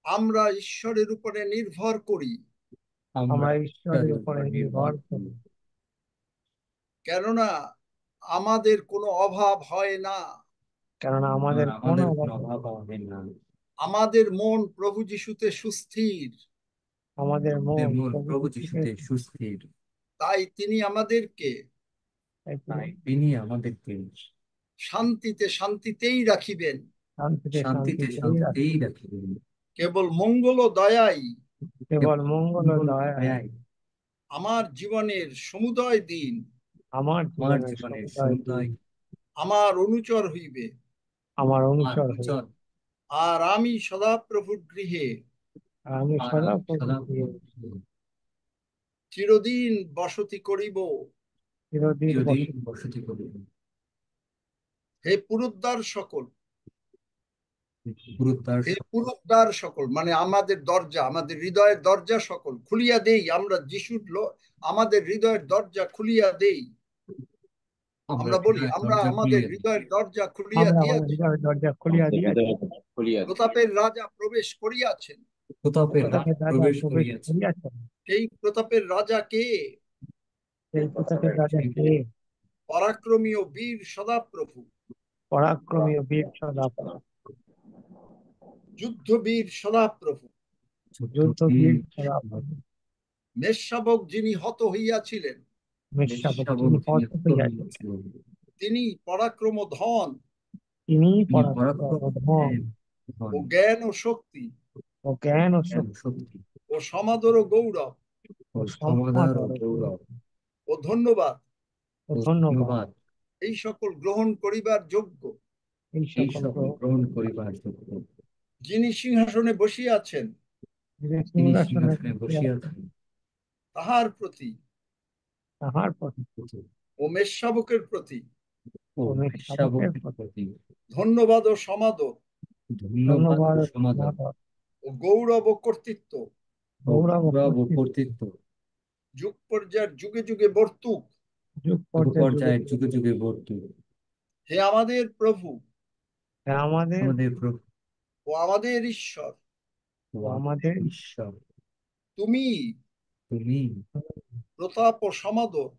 আমরা ঈশ্বরের উপরে নির্ভর করি, কেননা আমাদের কোনো অভাব হয় না। আমাদের মন প্রভু যিশুতে সুস্থির, তাই তিনি আমাদেরকে শান্তিতে শান্তিতেই রাখিবেন। কেবল মঙ্গল ও দয়াই আমার জীবনের সমুদয় দিন আমার অনুচর হইবে, আর আমি সদাপ্রভুর গৃহে চিরদিন বসতি করিব। হে পুরুদ্বার সকল, হে পুরুদ্বার সকল, মানে আমাদের দরজা, আমাদের হৃদয়ের দরজা সকল খুলিয়া দেই। আমরা যিশুর আমাদের হৃদয়ের দরজা খুলিয়া দেই। আমরা বলি, আমরা আমাদের হৃদয়ের দরজা খুলিয়া দিয়াছি, প্রতাপের রাজা প্রবেশ করিয়াছেন। সেই প্রতাপের রাজা কে? পরাক্রমী ও বীর সদাপ্রভু, যুদ্ধবীর সদাপ্রভু, মেষশাবক যিনি হত হইয়াছিলেন, তিনি পরাক্রম ধন ও জ্ঞান ও শক্তি ও সমাদর ও গৌরব ও ধন্যবাদ এই সকল গ্রহণ করিবার যোগ্য, যিনি সিংহাসনে বসিয়াছেন, তাহার প্রতি ও মেষশাবকের প্রতি ধন্যবাদ ও সমাদর ও গৌরব ও কর্তৃত্ব যুগ পর্যায়ের যুগে যুগে বর্তুক। হে আমাদের প্রভু ও আমাদের ঈশ্বর, তুমি প্রতাপ ও সমাদর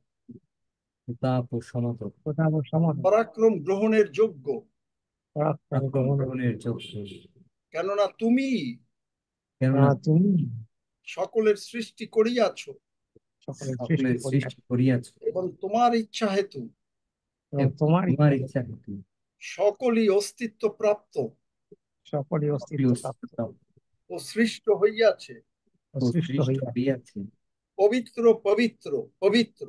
পরাক্রম গ্রহণের যোগ্য, কেননা তুমি সকলের সৃষ্টি করিয়াছ এবং তোমার ইচ্ছা হেতু সকলই অস্তিত্ব প্রাপ্ত ও সৃষ্ট হইয়াছে। পবিত্র পবিত্র পবিত্র,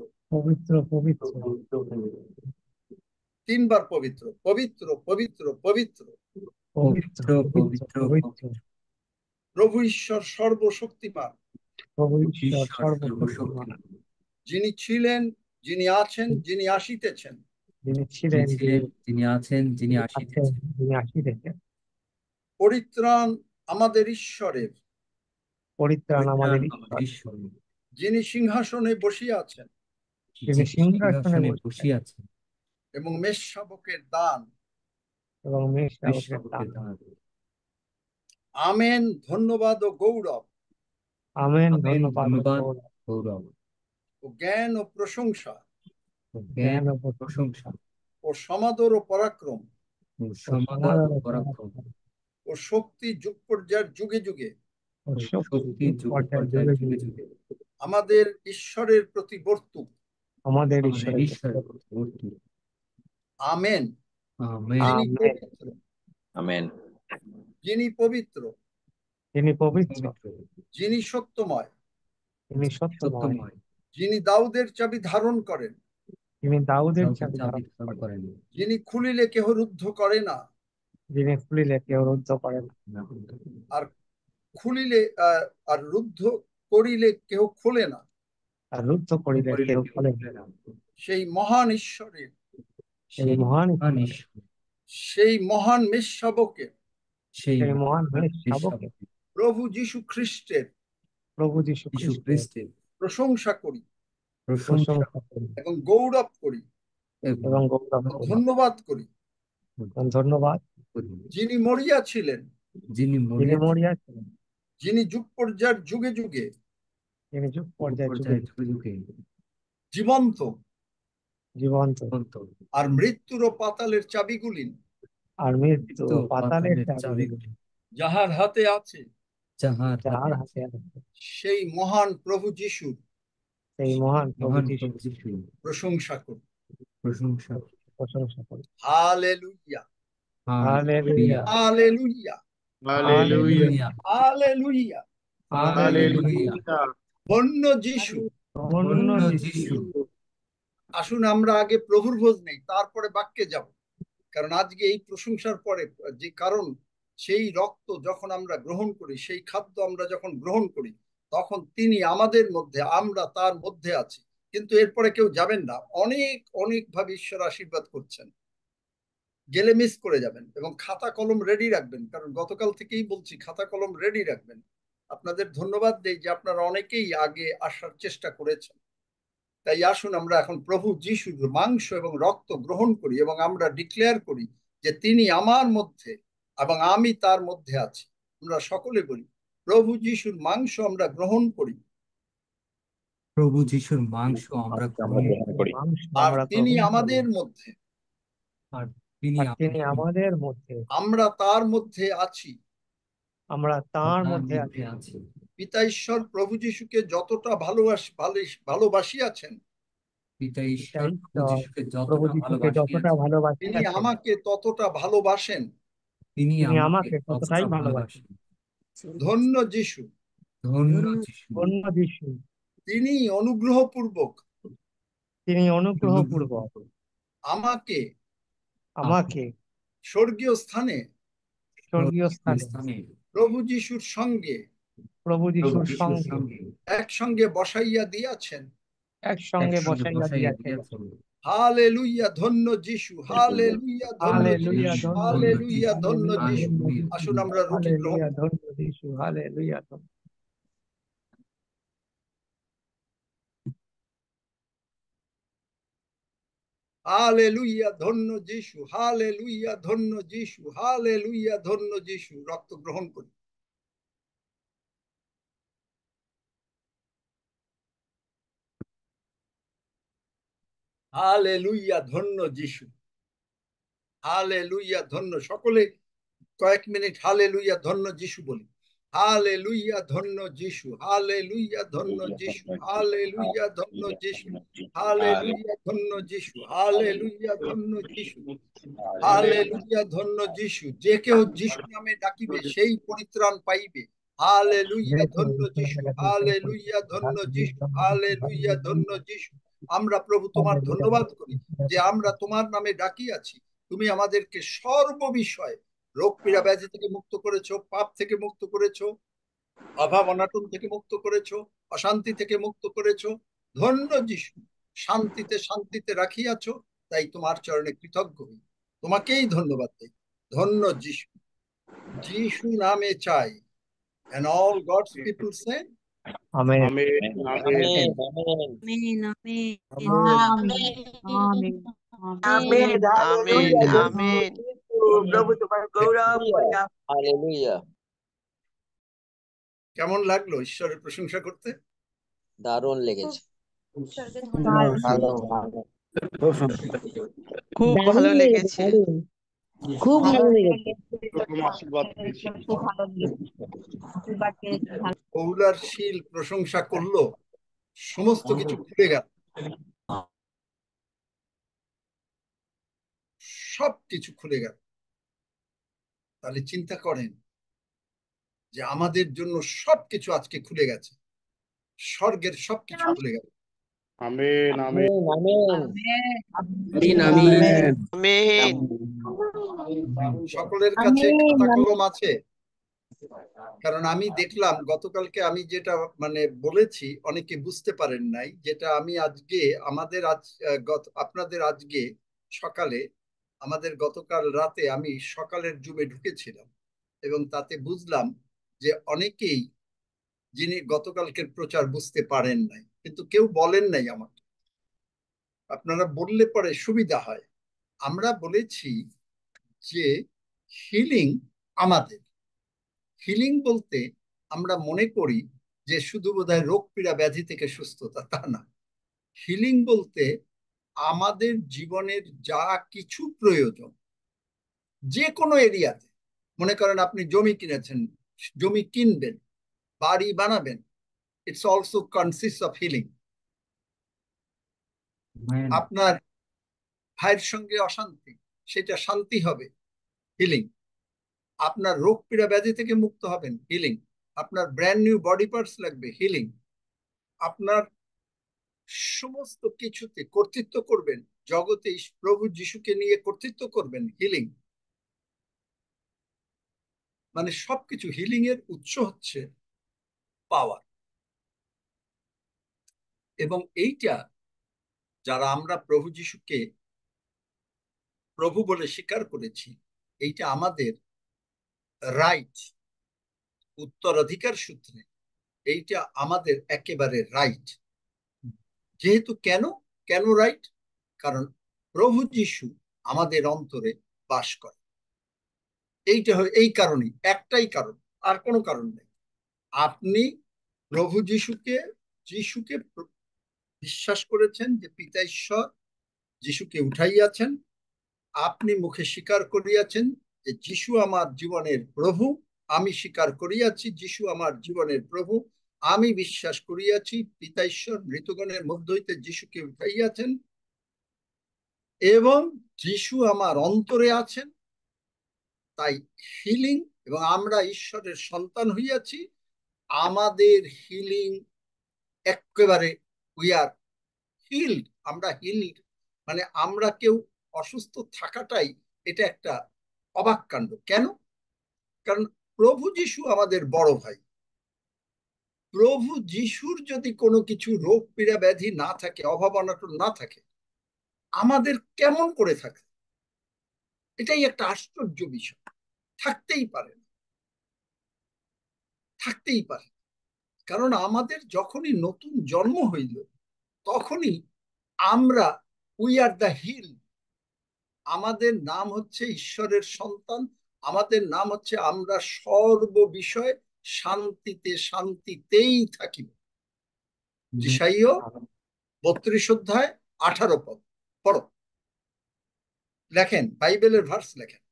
তিনবার পবিত্র, পবিত্র পবিত্র পবিত্র প্রভু ঈশ্বর সর্বশক্তিমান, যিনি ছিলেন, যিনি আছেন, যিনি আসিতেছেন, যিনি ছিলেন, যিনি আছেন, যিনি আছেন, আসিতেছেন। যিনি আসিতেছেন। পরিত্রাণ আমাদের ঈশ্বরের, পরিত্রাণ আমাদের আমাদের ঈশ্বর, ঈশ্বর, যিনি সিংহাসনে বসিয়া আছেন যিনি সিংহাসনে বসিয়া আছেন এবং মেষশাবকের দান। এবং মেষশাবকের দান। আমেন। ধন্যবাদ ও গৌরব, আমেন। আমেন। ধন্যবাদ ধন্যবাদ, গৌরব, ও জ্ঞান ও প্রশংসা, জ্ঞান ও প্রশংসা, ও সমাদর ও পরাক্রম, ও সমাদর ও পরাক্রম, ও শক্তি যুগ পর্যায়ের যুগে যুগে ও শক্তি যুগ পর্যায়ে যুগে যুগে আমাদের ঈশ্বরের প্রতি বর্তুক। আমাদের আমাদের ঈশ্বরের ঈশ্বরের প্রতি। আমেন। আমেন। যিনি আমেন। পবিত্র, Amen. যিনি পবিত্র, তিনি পবিত্র, যিনি সত্যময়, তিনি সত্যময়, সত্যময়, যিনি দাউদের চাবি ধারণ করেন, তিনি দাউদের চাবি চাবি ধারণ করেন, যিনি খুলিলে কেহ রুদ্ধ করে না, যিনি খুলিলে কেউ রুদ্ধ করে না, আর খুলিলে আর রুদ্ধ করিলে কেহ খোলে না। আর রুদ্ধ করিলে কেউ খোলে না। সেই মহান ঈশ্বরের, সেই মহান ঈশ্বর, সেই মহান মেষশাবকের, সেই সেই মহান মেষশাবকের, প্রভু যীশু খ্রিস্টের প্রভু যীশু যীশু খ্রিস্টের প্রশংসা করি প্রশংসা প্রশংসা করি এবং গৌরব করি এবং গৌরব ও করি ধন্যবাদ করি, এবং ধন্যবাদ করি। যিনি মরিয়াছিলেন, যিনি যিনি মরিয়াছিলেন, যিনি যুগ পর্যায়ের যুগে যুগে যিনি যুগ পর্যায়ে যুগে যুগে যুগে জীবন্ত, জীবন্ত, আর মৃত্যুর ও পাতালের চাবিগুলি আর মৃত্যু ও পাতালের চাবি যাহার হাতে আছে, যাহার যাহার হাতে আছে, সেই মহান প্রভু যীশুর সেই মহান প্রভু মহান যীশু প্রভু যীশু প্রশংসা করি। প্রশংসা। প্রশংসা করি। Hallelujah, hallelujah, hallelujah, hallelujah, hallelujah. Hallelujah. ধন্য যীশু। ধন্য যীশু। যীশু। আসুন আমরা আগে প্রভুর ভোজ নেই, তারপরে বাক্যে যাব। কারণ আজকে এই প্রশংসার পরে যে কারণ সেই রক্ত যখন আমরা গ্রহণ করি, সেই খাদ্য আমরা যখন গ্রহণ করি, তখন তিনি আমাদের মধ্যে, আমরা তার মধ্যে আছি। কিন্তু এরপরে কেউ যাবেন না, অনেক অনেক ভাবে ঈশ্বর আশীর্বাদ করছেন, গেলে মিস করে যাবেন। এবং খাতা কলম রেডি রাখবেন, কারণ গতকাল থেকেই বলছি খাতা কলম রেডি রাখবেন। আপনাদের ধন্যবাদ দেই যে আপনারা অনেকেই আগে আসার চেষ্টা করেছেন। তাই আসুন আমরা এখন প্রভু যিশুর মাংস এবং রক্ত গ্রহণ করি এবং আমরা ডিক্লেয়ার করি যে তিনি আমার মধ্যে এবং আমি তার মধ্যে আছি। আমরা সকলে বলি, প্রভু যিশুর মাংস আমরা গ্রহণ করি, প্রভু যীশুর মাংস আমরা গ্রহণ করি, আর তিনি আমাদের মধ্যে, আর তিনি আমাদের মধ্যে, আমরা তার মধ্যে আছি। আমরা তার মধ্যে আছি। পিতা ঈশ্বর প্রভু যিশুকে যতটা ভালোবাসিয়াছেন, পিতা ঈশ্বর প্রভু যীশুকে যতটা তিনি ভালোবাসিয়াছেন, আমাকে ততটা ভালোবাসেন। তিনি আমাকে ততটাই ভালোবাসেন। ধন্য যিশু, ধন্য যীশু, ধন্য যীশু। তিনি অনুগ্রহপূর্বক তিনি অনুগ্রহপূর্বক আমাকে স্বর্গীয় স্থানে স্বর্গীয় স্থানে প্রভু যিশুর সঙ্গে একসঙ্গে বসাইয়া দিয়াছেন। একসঙ্গে বসাইয়া দিয়াছেন। হালেলুয়া, ধন্য যিশু, হালেলুয়া, ধন্য যিশু, হালেলুয়া, ধন্য যিশু। আসুন আমরা রুটি গ্রহণ করি। ধন্য যিশু, হালেলুয়া। হালেলুয়া, ধন্য যিশু, হালেলুয়া, ধন্য যিশু, হালেলুয়া, ধন্য যিশু। রক্ত গ্রহণ করি। হালেলুয়া, ধন্য যিশু, হালেলুয়া, ধন্য। সকলে কয়েক মিনিট হালেলুয়া, ধন্য যিশু বলি। হালেলুয়া, ধন্য যিশু, হালেলুয়া, ধন্য যিশু, হালেলুয়া, ধন্য যিশু, হালেলুয়া, ধন্য যিশু, হালেলুয়া, ধন্য যিশু, হালেলুয়া, ধন্য যিশু। যে কেউ যিশু নামে ডাকিবে সেই পরিত্রাণ পাইবে। হালেলুয়া, ধন্য যিশু, হালেলুয়া, ধন্য যিশু, হালেলুয়া, ধন্য যিশু। আমরা প্রভু তোমার ধন্যবাদ করি যে আমরা তোমার নামে ডাকিয়াছি। তুমি আমাদেরকে সর্ববিষয়ে রোগ পীড়া ব্যাধি থেকে মুক্ত করেছো, পাপ থেকে মুক্ত করেছো, অভাব অনাটন থেকে মুক্ত করেছো, অশান্তি থেকে মুক্ত করেছো। ধন্য যিশু, শান্তিতে শান্তিতে রাখিয়াছ, তাই তোমার চরণে কৃতজ্ঞ হই, তোমাকেই ধন্যবাদ দেই। ধন্য যিশু, যিশু নামে চাই। And all God's people say, amen. Amen amen amen amen amen amen hallelujah amen প্রভু তোমার গৌরব করিয়া হালেলুয়া। কেমন লাগলো ঈশ্বরের প্রশংসা করতে? দারুণ লেগেছে। ভালো খুব ভালো লেগেছে। খুব ভালো লেগেছে। আশীর্বাদ পেয়েছি। খুব ভালো লেগেছে। আশীর্বাদ পেয়েছি, ভালো। পৌলার শীল প্রশংসা করলো, সমস্ত কিছু খুলে গেল, সব কিছু খুলে গেল। তাহলে চিন্তা করেন যে আমাদের জন্য সবকিছু আজকে খুলে গেছে, স্বর্গের সবকিছু খুলে গেল। Amen amen amen amen. সকলের কাছে খাতা কলম আছে? কারণ আমি দেখলাম গতকালকে আমি যেটা মানে বলেছি অনেকে বুঝতে পারেন নাই, যেটা আমি আজকে আমাদের আপনাদের আজকে সকালে, আমাদের গতকাল রাতে আমি সকালের জুমে ঢুকেছিলাম এবং তাতে বুঝলাম যে অনেকেই যিনি গতকালকের প্রচার বুঝতে পারেন নাই, কিন্তু কেউ বলেন নাই আমাকে। আপনারা বললে পরে সুবিধা হয়। আমরা বলেছি যে হিলিং আমাদের, হিলিং বলতে আমরা মনে করি যে শুধু বোধহয় রোগ পীড়া ব্যাধি থেকে সুস্থতা, তা না। হিলিং বলতে আমাদের জীবনের যা কিছু প্রয়োজন, যে কোনো এরিয়াতে, মনে করেন আপনি জমি কিনেছেন, জমি কিনবেন, বাড়ি বানাবেন, it's also consist of healing. আপনার ভাইয়ের সঙ্গে অশান্তি, সেটা শান্তি হবে, হিলিং। আপনার রোগ পীড়া ব্যাধি থেকে মুক্ত হবেন, হিলিং। আপনার ব্র্যান্ড নিউ বডি পার্টস লাগবে, হিলিং। আপনার সমস্ত কিছুতে কর্তৃত্ব করবেন, জগতে প্রভু যিশুকে নিয়ে কর্তৃত্ব করবেন, হিলিং। মানে সবকিছু হিলিং এর উৎস হচ্ছে পাওয়ার। এবং এইটা যারা আমরা প্রভু যিশুকে প্রভু বলে স্বীকার করেছি, এইটা আমাদের রাইট, উত্তরাধিকার সূত্রে এইটা আমাদের একেবারে রাইট। যেহেতু কেন কেন রাইট? কারণ প্রভু যিশু আমাদের অন্তরে বাস করে। এইটা এই কারণেই, একটাই কারণ, আর কোনো কারণ নেই। আপনি প্রভু যিশুকে বিশ্বাস করেছেন যে পিতা ঈশ্বর যিশুকে উঠাইয়াছেন, আপনি মুখে স্বীকার করিয়াছেন যে যিশু আমার জীবনের প্রভু, আমি স্বীকার করিয়াছি যিশু আমার জীবনের প্রভু, আমি বিশ্বাস করিয়াছি পিতা ঈশ্বর মৃতগণের মধ্য হইতে যিশুকে উঠাইয়াছেন এবং যিশু আমার অন্তরে আছেন। তাই হিলিং, এবং আমরা ঈশ্বরের সন্তান হইয়াছি, আমাদের হিলিং একেবারে উই আর হিলড, আমরা হিলড। মানে আমরা কেউ অসুস্থ থাকাটাই এটা একটা অবাক কাণ্ড। কেন? কারণ প্রভু যিশু আমাদের বড় ভাই। প্রভু যিশুর যদি কোনো কিছু রোগ পীড়া ব্যাধি না থাকে, অভাব অনটন না থাকে, আমাদের কেমন করে থাকে? এটাই একটা আশ্চর্য বিষয়। থাকতেই পারে না, থাকতেই পারে। কারণ আমাদের যখনই নতুন জন্ম হইল, তখনই আমরা উই আর দ্য হিল। আমাদের নাম হচ্ছে ঈশ্বরের সন্তান, আমাদের নাম হচ্ছে আমরা সর্ব বিষয়ে শান্তিতে শান্তিতেই থাকিব। যিশাইয় 32 অধ্যায় 18 পদ পড়ো, লেখেন, বাইবেলের ভার্স লেখেন।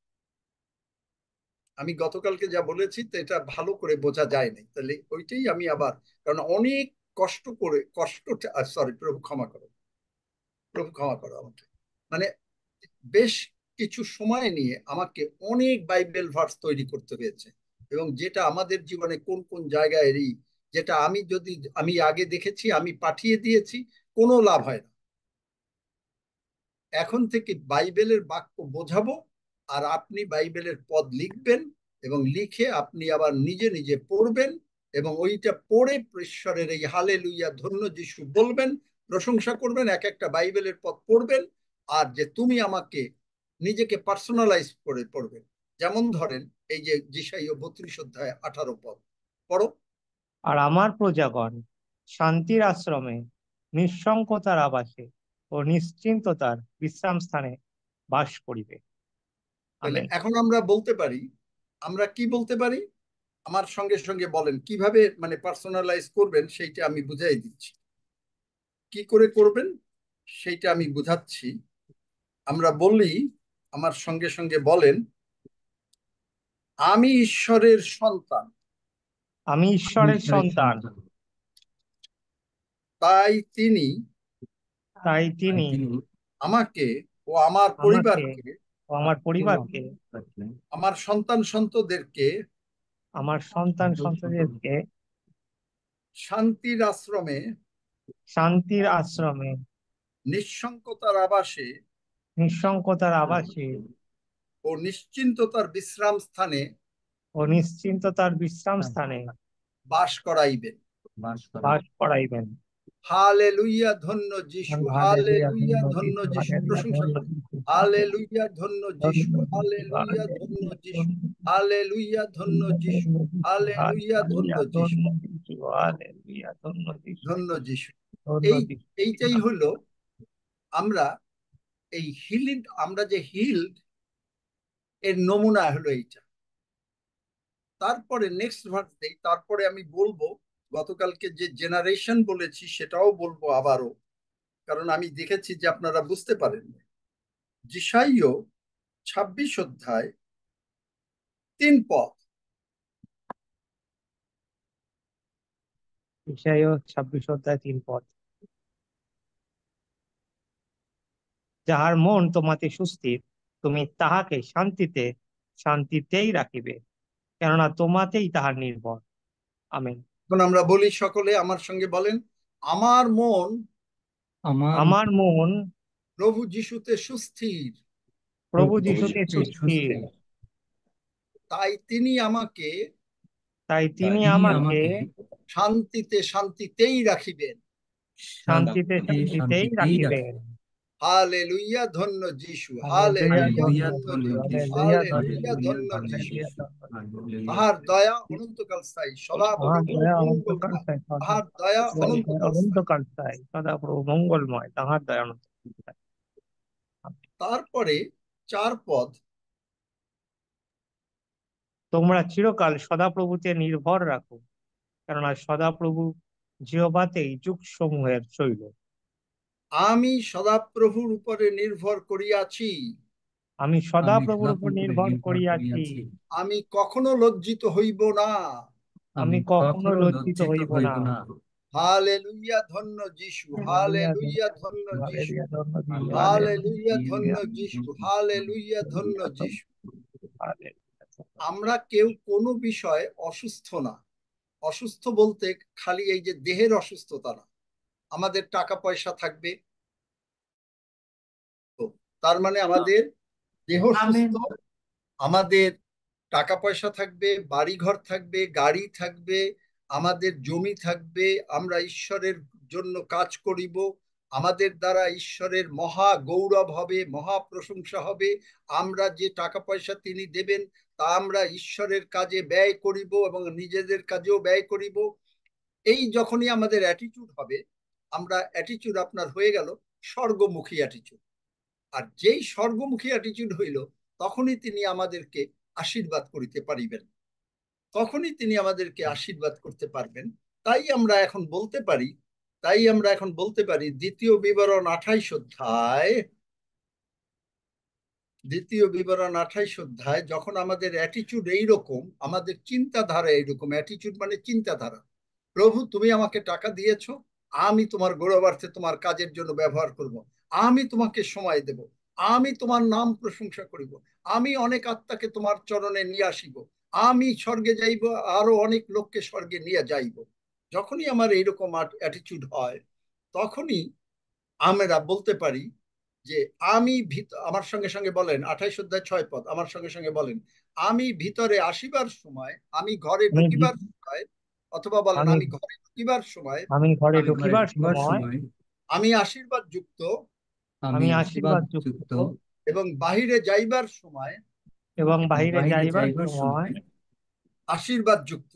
আমি গতকালকে যা বলেছি তো এটা ভালো করে বোঝা যায় নাই, তাহলে ওইটাই আমি আবার, কারণ অনেক কষ্ট করে সরি, প্রভু ক্ষমা করো, প্রভু ক্ষমা করো আমাকে। মানে বেশ কিছু সময় নিয়ে আমাকে অনেক বাইবেল ভার্স তৈরি করতে হয়েছে, এবং যেটা আমাদের জীবনে কোন কোন জায়গায় যেটা আমি আগে দেখেছি, আমি পাঠিয়ে দিয়েছি, কোনো লাভ হয় না। এখন থেকে বাইবেলের বাক্য বোঝাবো, আর আপনি বাইবেলের পদ লিখবেন এবং লিখে আপনি আবার নিজে নিজে পড়বেন এবং ওইটা পড়ে ঈশ্বরের এই হালেলুয়া ধন্য যিশু বলবেন, প্রশংসা করবেন, এক একটা বাইবেলের পদ পড়বেন, আর যে তুমি আমাকে নিজেকে পার্সোনালাইজ করে পড়বেন। যেমন ধরেন এই যে যিশাইয় 32 অধ্যায় 18 পদ পড়ো। আর আমার প্রজাগণ শান্তির আশ্রমে, নিঃসঙ্কতার আবাসে ও নিশ্চিন্ততার বিশ্রাম স্থানে বাস করিবে। তাহলে আমেন। এখন আমরা বলতে পারি, আমরা কি বলতে পারি? আমার সঙ্গে সঙ্গে বলেন কিভাবে মানে পার্সোনালাইজ করবেন, সেইটা আমি বুঝাই দিচ্ছি। কি করে করবেন সেইটা আমি বুঝাচ্ছি। আমরা বলি, আমার সঙ্গে সঙ্গে বলেন, আমি ঈশ্বরের সন্তান, আমি ঈশ্বরের সন্তান, তাই তিনি তাই তিনি আমাকে ও আমার আমাকে পরিবারকে, ও আমার পরিবারকে, আমার সন্তান সন্তদেরকে আমার সন্তান সন্ততিদেরকে শান্তির আশ্রমে, শান্তির আশ্রমে, নিঃসঙ্কতার আবাসে নিঃসঙ্কতার আবাসে ও নিশ্চিন্ততার বিশ্রাম স্থানে ও নিশ্চিন্ততার বিশ্রাম স্থানে বাস করাইবেন। বাস করাইবেন। হালেলুয়া, ধন্য যিশু, হালেলুয়া, হালেলুয়া, ধন্য ধন্য যিশু, যিশু। হালেলুয়া, প্রশংসা ধন্য করি। যিশু, হালেলুয়া, ধন্য যিশু, ধন্য যিশু, হালেলুয়া, ধন্য যিশু, হালেলুয়া, হালেলুয়া, ধন্য যিশু, হালেলুয়া, ধন্য যিশু, ধন্য যিশু, হালেলুয়া, ধন্য যিশু, ধন্য যিশু। ধন্য এই যিশু। এইটাই হলো আমরা এই হিলিং, আমরা যে হিলড এর নমুনা হলো এইটা। তারপরে নেক্সট ভার্স দেই, তারপরে আমি বলবো গতকালকে যে জেনারেশন বলেছি সেটাও বলবো আবারও, কারণ আমি দেখেছি যে আপনারা বুঝতে পারেন। যিশাইয় 26 অধ্যায় 3 পদ। ঈশাইয় 26 অধ্যায় 3 পদ। যাহার মন তোমাতে সুস্থির, তুমি তাহাকে শান্তিতেই রাখিবে, কেননা তোমাতেই তাহার নির্ভর। আমেন। এখন আমরা বলি সকলে আমার সঙ্গে বলেন, আমার মন আমার মন প্রভু যিশুতে সুস্থির, প্রভু যিশুতে সুস্থির, তাই তিনি আমাকে তাই তিনি আমাকে শান্তিতেই রাখিবেন। শান্তিতেই রাখিবেন। হালেলুয়া, ধন্য যিশু, হালেলুয়া, হালেলুয়া, ধন্য ধন্য যিশু, যিশু, হালেলুয়া, হালেলুয়া, ধন্য ধন্য যিশু। যিশু, তাহার দয়া অনন্তকাল স্থায়ী, তাহার সদাপ্রভু দয়া অনন্তকাল মঙ্গলময়। স্থায়ী, তাহার দয়া অনন্তকাল স্থায়ী। অনন্তকাল স্থায়ী, সদাপ্রভু মঙ্গলময়, তাহার দয়া অনন্তকাল স্থায়ী। তারপরে 4 পদ, তোমরা চিরকাল সদাপ্রভুতে নির্ভর রাখো, কেননা সদাপ্রভু জিহ্বাতেই যুগ সমূহের শৈল। আমি সদাপ্রভুর উপরে নির্ভর করিয়াছি, আমি সদাপ্রভুর উপর নির্ভর করিয়াছি, আমি কখনো লজ্জিত হইব না। আমি কখনো লজ্জিত হইব না। হালেলুয়া, ধন্য যিশু, হালেলুয়া, ধন্য যিশু, হালেলুয়া, ধন্য যিশু, হালেলুয়া, ধন্য যিশু। আমরা কেউ কোনো বিষয়ে অসুস্থ না। অসুস্থ বলতে খালি এই যে দেহের অসুস্থতা না, আমাদের টাকা পয়সা থাকবে, তার মানে আমাদের দেহ সুস্থ, আমাদের টাকা পয়সা থাকবে, বাড়ি ঘর থাকবে, গাড়ি থাকবে, আমাদের জমি থাকবে, আমরা ঈশ্বরের জন্য কাজ করিব, আমাদের দ্বারা ঈশ্বরের মহা গৌরব হবে, মহা প্রশংসা হবে। আমরা যে টাকা পয়সা তিনি দেবেন তা আমরা ঈশ্বরের কাজে ব্যয় করিব এবং নিজেদের কাজেও ব্যয় করিব। এই যখনই আমাদের অ্যাটিটিউড হবে, আমরা অ্যাটিটিউড আপনার হয়ে গেল স্বর্গমুখী অ্যাটিটিউড। আর যেই স্বর্গমুখী অ্যাটিটিউড হইল, তখনই তিনি আমাদেরকে আশীর্বাদ করিতে পারিবেন, তখনই তিনি আমাদেরকে আশীর্বাদ করতে পারবেন। তাই আমরা এখন বলতে পারি, দ্বিতীয় বিবরণ 28 অধ্যায়, যখন আমাদের অ্যাটিটিউড এইরকম, আমাদের চিন্তাধারা এইরকম, অ্যাটিটিউড মানে চিন্তাধারা, প্রভু তুমি আমাকে টাকা দিয়েছো, আমি তোমার গৌরবার্থে তোমার কাজের জন্য ব্যবহার করব, আমি তোমাকে সময় দেব, আমি তোমার নাম প্রশংসা করিব, আমি অনেক আত্মাকে তোমার চরণে নিয়ে আসিব, আমি স্বর্গে যাইব, আরো অনেক লোককে স্বর্গে নিয়ে যাইব। যখনই আমার এইরকম অ্যাটিটিউড হয়, তখনই আমরা বলতে পারি যে আমি আমার সঙ্গে সঙ্গে বলেন 28 অধ্যায় 6 পদ, আমার সঙ্গে সঙ্গে বলেন, আমি ভিতরে আসিবার সময়, আমি ঘরে ঢুকিবার সময়, অথবা বলেন আমি ঘরে ঢুকিবার সময়, আমি ঘরে ঢুকিবার সময় আমি আশীর্বাদ যুক্ত আমি আশীর্বাদ যুক্ত এবং বাহিরে যাইবার সময় এবং বাহিরে যাইবার সময় আশীর্বাদ যুক্ত।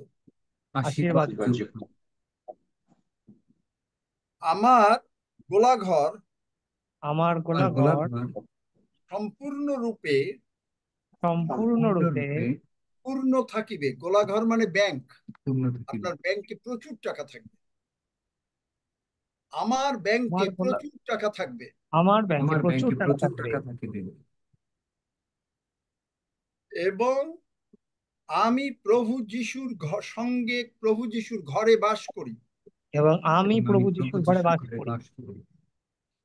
আশীর্বাদ যুক্ত। আমার গোলাঘর সম্পূর্ণরূপে পূর্ণ থাকিবে। গোলাঘর মানে ব্যাংক, আপনার ব্যাংকে প্রচুর টাকা থাকবে। আমার ব্যাংকে প্রচুর টাকা থাকবে। আমার ব্যাংকে প্রচুর টাকা থাকবে। এবং আমি প্রভু যিশুর সঙ্গে প্রভু যিশুর ঘরে বাস করি। এবং আমি প্রভু যিশুর ঘরে বাস করি।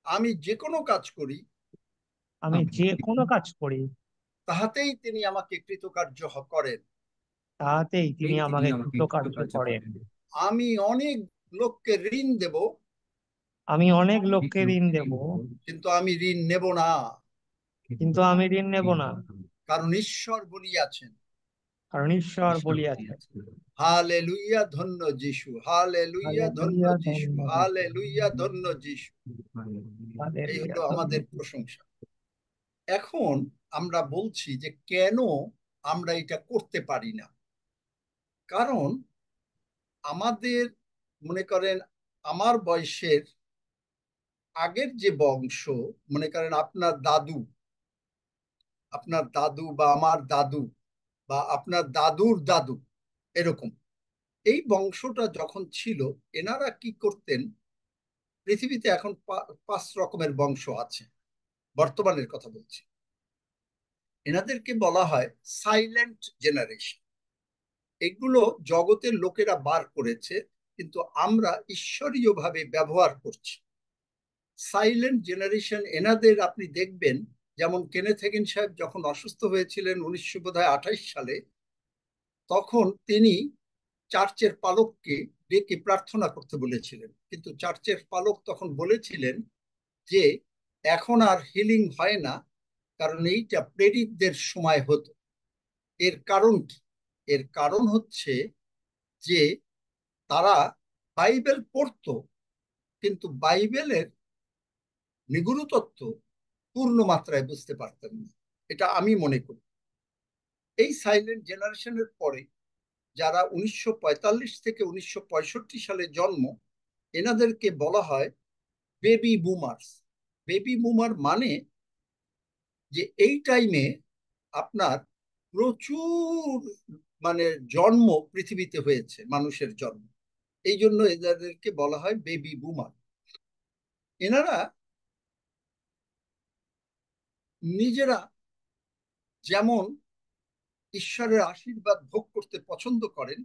আমি যে কোনো কাজ করি, তাহাতেই তিনি আমাকে কৃতকার্য করেন। আমি অনেক লোককে ঋণ দেব, কিন্তু আমি ঋণ নেব না, কারণ ঈশ্বর বলিয়াছেন। হালেলুয়া, ধন্য যিশু, হালেলুয়া, ধন্য যিশু, হালেলুয়া, ধন্য যিশু। এই হলো আমাদের প্রশংসা। এখন আমরা বলছি যে কেন আমরা এটা করতে পারি না। কারণ আমাদের মনে করেন আমার বয়সের আগের যে বংশ, মনে করেন আপনার দাদু বা আমার দাদু বা আপনার দাদুর দাদু, এরকম এই বংশটা যখন ছিল, এনারা কি করতেন? পৃথিবীতে এখন 5 রকমের বংশ আছে, বর্তমানের কথা বলছি। এনাদেরকে বলা হয় সাইলেন্ট জেনারেশন। এগুলো জগতের লোকেরা বার করেছে, কিন্তু আমরা ঈশ্বরীয়ভাবে ব্যবহার করছি। সাইলেন্ট জেনারেশন এনাদের আপনি দেখবেন, যেমন কেনেথ হেগিন সাহেব যখন অসুস্থ হয়েছিলেন 1928 সালে, তখন তিনি চার্চের পালককে ডেকে প্রার্থনা করতে বলেছিলেন, কিন্তু চার্চের পালক তখন বলেছিলেন যে এখন আর হিলিং হয় না, কারণ এইটা প্রেরিতদের সময় হতো। এর কারণ কি? এর কারণ হচ্ছে যে তারা বাইবেল পড়তো, কিন্তু বাইবেলের নিগূঢ় তত্ত্ব পূর্ণ মাত্রায় বুঝতে পারতেন না। এটা আমি মনে করি। এই সাইলেন্ট জেনারেশনের পরে যারা 1945 থেকে 1965 সালে জন্ম, এনাদেরকে বলা হয় বেবি বুমার্স। বেবি বুমার মানে যে এই টাইমে আপনার প্রচুর জন্ম পৃথিবীতে হয়েছে, মানুষের জন্ম, এই জন্য এদেরকে বলা হয় বেবি বুমার। এনারা নিজেরা যেমন ঈশ্বরের আশীর্বাদ ভোগ করতে পছন্দ করেন,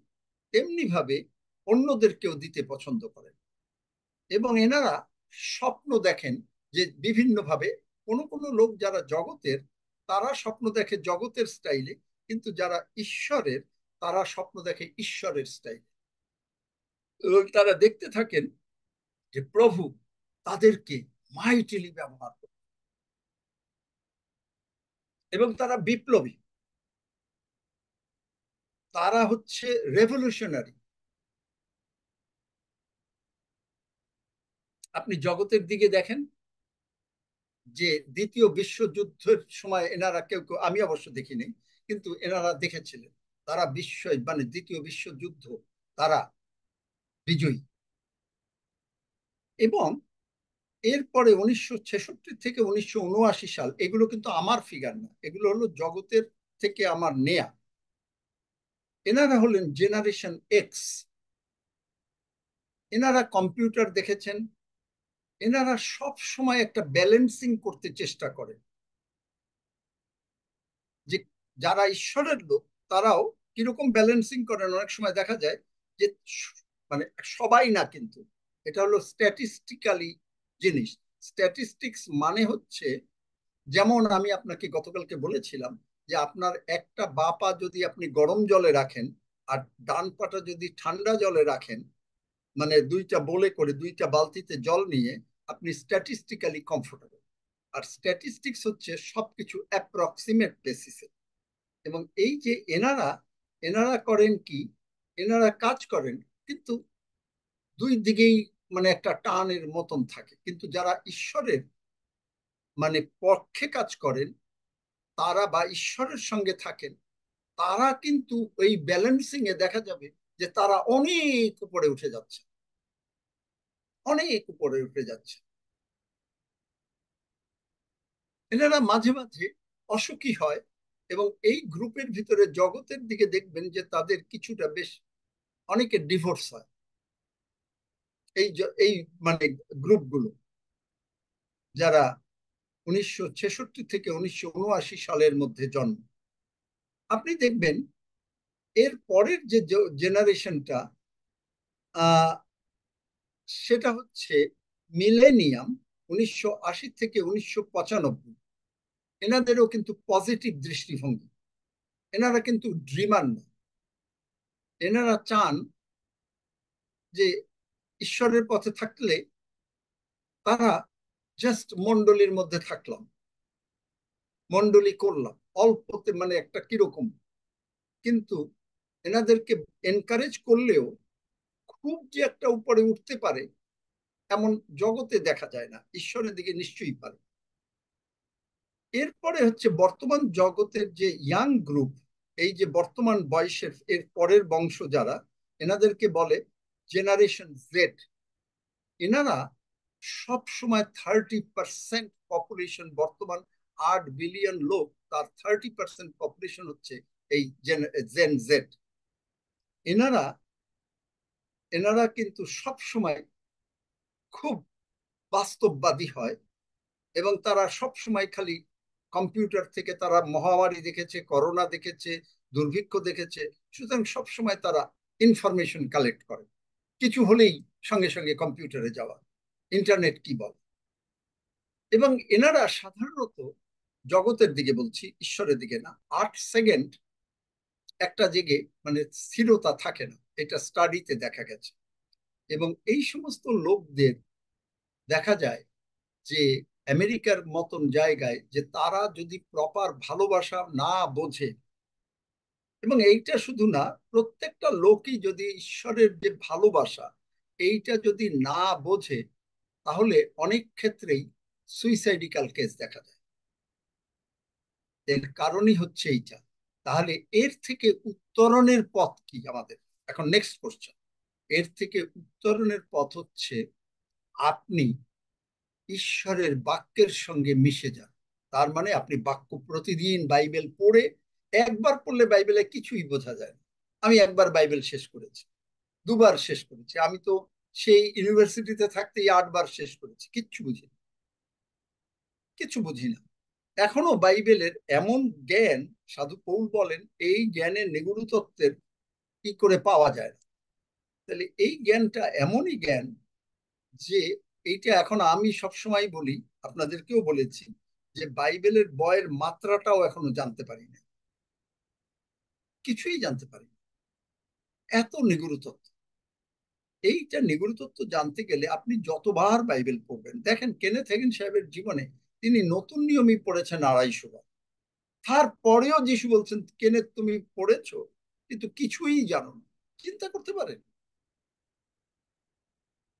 তেমনি ভাবে অন্যদেরকেও দিতে পছন্দ করেন। এবং এনারা স্বপ্ন দেখেন যে বিভিন্ন ভাবে। কোনো কোনো লোক যারা জগতের, তারা স্বপ্ন দেখে জগতের স্টাইলে, কিন্তু যারা ঈশ্বরের, তারা স্বপ্ন দেখে ঈশ্বরের স্টাইলে। এবং তারা দেখতে থাকেন যে প্রভু তাদেরকে মাইটিলি ব্যবহার করে। এবং তারা বিপ্লবী, তারা হচ্ছে রেভলিউশনারি। আপনি জগতের দিকে দেখেন যে দ্বিতীয় বিশ্বযুদ্ধের সময় এনারা কেউ কেউ, আমি অবশ্য দেখিনি, কিন্তু এনারা দেখেছিলেন, তারা দ্বিতীয় বিশ্বযুদ্ধ তারা বিজয়ী। এবং এরপরে 1966 থেকে 1979 সাল, এগুলো কিন্তু আমার ফিগার না, এগুলো হলো জগতের থেকে আমার নেয়া। এনারা হলেন জেনারেশন এক্স। এনারা কম্পিউটার দেখেছেন। এনারা সব সময় একটা ব্যালেন্সিং করতে চেষ্টা করেন, যে যারা ঈশ্বরের লোক তারাও কিরকম ব্যালেন্সিং করেন। অনেক সময় দেখা যায় যে সবাই না, কিন্তু এটা হলো স্ট্যাটিস্টিক্যালি জিনিস। স্ট্যাটিস্টিক্স মানে হচ্ছে, যেমন আমি আপনাকে গতকালকে বলেছিলাম যে আপনার একটা বাঁ পা যদি আপনি গরম জলে রাখেন আর ডান পাটা যদি ঠান্ডা জলে রাখেন, দুইটা বলে করে দুইটা বালতিতে জল নিয়ে, আপনি স্ট্যাটিস্টিক্যালি কমফোর্টেবল। আর স্ট্যাটিস্টিক্স হচ্ছে সবকিছু অ্যাপ্রক্সিমেট বেসিসে। এবং এই যে এনারা করেন কি, এনারা কাজ করেন, কিন্তু দুই দিকেই মানে একটা টানের মতন থাকে, কিন্তু যারা ঈশ্বরের মানে পক্ষে কাজ করেন তারা বা ঈশ্বরের সঙ্গে থাকেন, তারা কিন্তু ওই ব্যালেন্সিং এ দেখা যাবে যে তারা অনেক উপরে উঠে যাচ্ছে, অনেক উপরে উঠে যাচ্ছে। এনারা মাঝে মাঝে অসুখী হয়, এবং এই গ্রুপের ভিতরে জগতের দিকে দেখবেন যে তাদের কিছুটা বেশ অনেকে ডিভোর্স হয়। এই মানে গ্রুপগুলো যারা 1966 থেকে 1979 সালের মধ্যে জন্ম, আপনি দেখবেন এর পরের যে জেনারেশনটা সেটা হচ্ছে মিলেনিয়াম, 1980 থেকে 1995। এনাদেরও কিন্তু পজিটিভ দৃষ্টিভঙ্গি, এনারা কিন্তু ড্রিমার না, এনারা চান যে ঈশ্বরের পথে থাকলে তারা জাস্ট মন্ডলীর মধ্যে থাকলাম, মন্ডলী করলাম অল্পতে, মানে একটা কিরকম, কিন্তু এনাদেরকে এনকারেজ করলেও খুব যে একটা উপরে উঠতে পারে এমন জগতে দেখা যায় না, ঈশ্বরের দিকে নিশ্চয়ই পারে। এরপরে হচ্ছে বর্তমান জগতের যে ইয়াং গ্রুপ, এই যে বর্তমান বয়সের এর পরের বংশ যারা, এনাদেরকে বলে জেনারেশন জেড। এনারা সব সময় 30% পপুলেশন, বর্তমান 8 বিলিয়ন লোক, তার 30% পপুলেশন হচ্ছে এই জেন জেড। এনারা এনারা কিন্তু সব সময় খুব বাস্তববাদী হয়, এবং তারা সব সময় খালি কম্পিউটার থেকে তারা মহামারী দেখেছে, করোনা দেখেছে, দুর্ভিক্ষ দেখেছে, সুতরাং সবসময় তারা ইনফরমেশন কালেক্ট করে, কিছু হলেই সঙ্গে সঙ্গে কম্পিউটারে যাওয়া, ইন্টারনেট কি বলে। এবং এনারা সাধারণত জগতের দিকে বলছি, ঈশ্বরের দিকে না, 8 সেকেন্ড একটা জেগে মানে স্থিরতা থাকে না, এটা স্টাডিতে দেখা গেছে। এবং এই সমস্ত লোকদের দেখা যায় যে আমেরিকার মতন জায়গায় যে তারা যদি প্রপার ভালোবাসা না বোঝে, এবং এইটা শুধু না, প্রত্যেকটা লোকই যদি ঈশ্বরের যে ভালোবাসা এইটা যদি না বোঝে, তাহলে অনেক ক্ষেত্রেই সুইসাইডিক্যাল কেস দেখা যায়। এর কারণই হচ্ছে এইটা। তাহলে এর থেকে উত্তরণের পথ কি আমাদের? এখন নেক্সট কোশ্চেন, এর থেকে উত্তরণের পথ হচ্ছে আপনি ঈশ্বরের বাক্যের সঙ্গে মিশে যান। তার মানে আপনি বাক্য প্রতিদিন বাইবেল পড়ে, একবার পড়লে বাইবেলে কিছুই বোঝা যায় না। আমি একবার বাইবেল শেষ করেছি, দুবার শেষ করেছি, আমি তো সেই ইউনিভার্সিটিতে থাকতেই 8 বার শেষ করেছি, কিচ্ছু বুঝি না, কিছু বুঝি না। এখনো বাইবেলের এমন জ্ঞান, সাধু পৌল বলেন এই জ্ঞানের নিগূঢ় তত্ত্বের কি করে পাওয়া যায় না। তাহলে এই জ্ঞানটা এমনই জ্ঞান যে এইটা এখন আমি সবসময় বলি, আপনাদেরকেও বলেছি, যে বাইবেলের বয়ের মাত্রাটাও এখনো জানতে পারি না, কিছুই জানতে পারি না, এত নিগূঢ় তত্ত্ব। এইটা নিগূঢ় তত্ত্ব জানতে গেলে আপনি যতবার বাইবেল পড়বেন, দেখেন কেনেথ হেগিন সাহেবের জীবনে তিনি নতুন নিয়মই পড়েছেন 250 বার, তারপরেও যিশু বলছেন কেনেথ তুমি পড়েছো কিন্তু কিছুই জানো না। চিন্তা করতে পারেন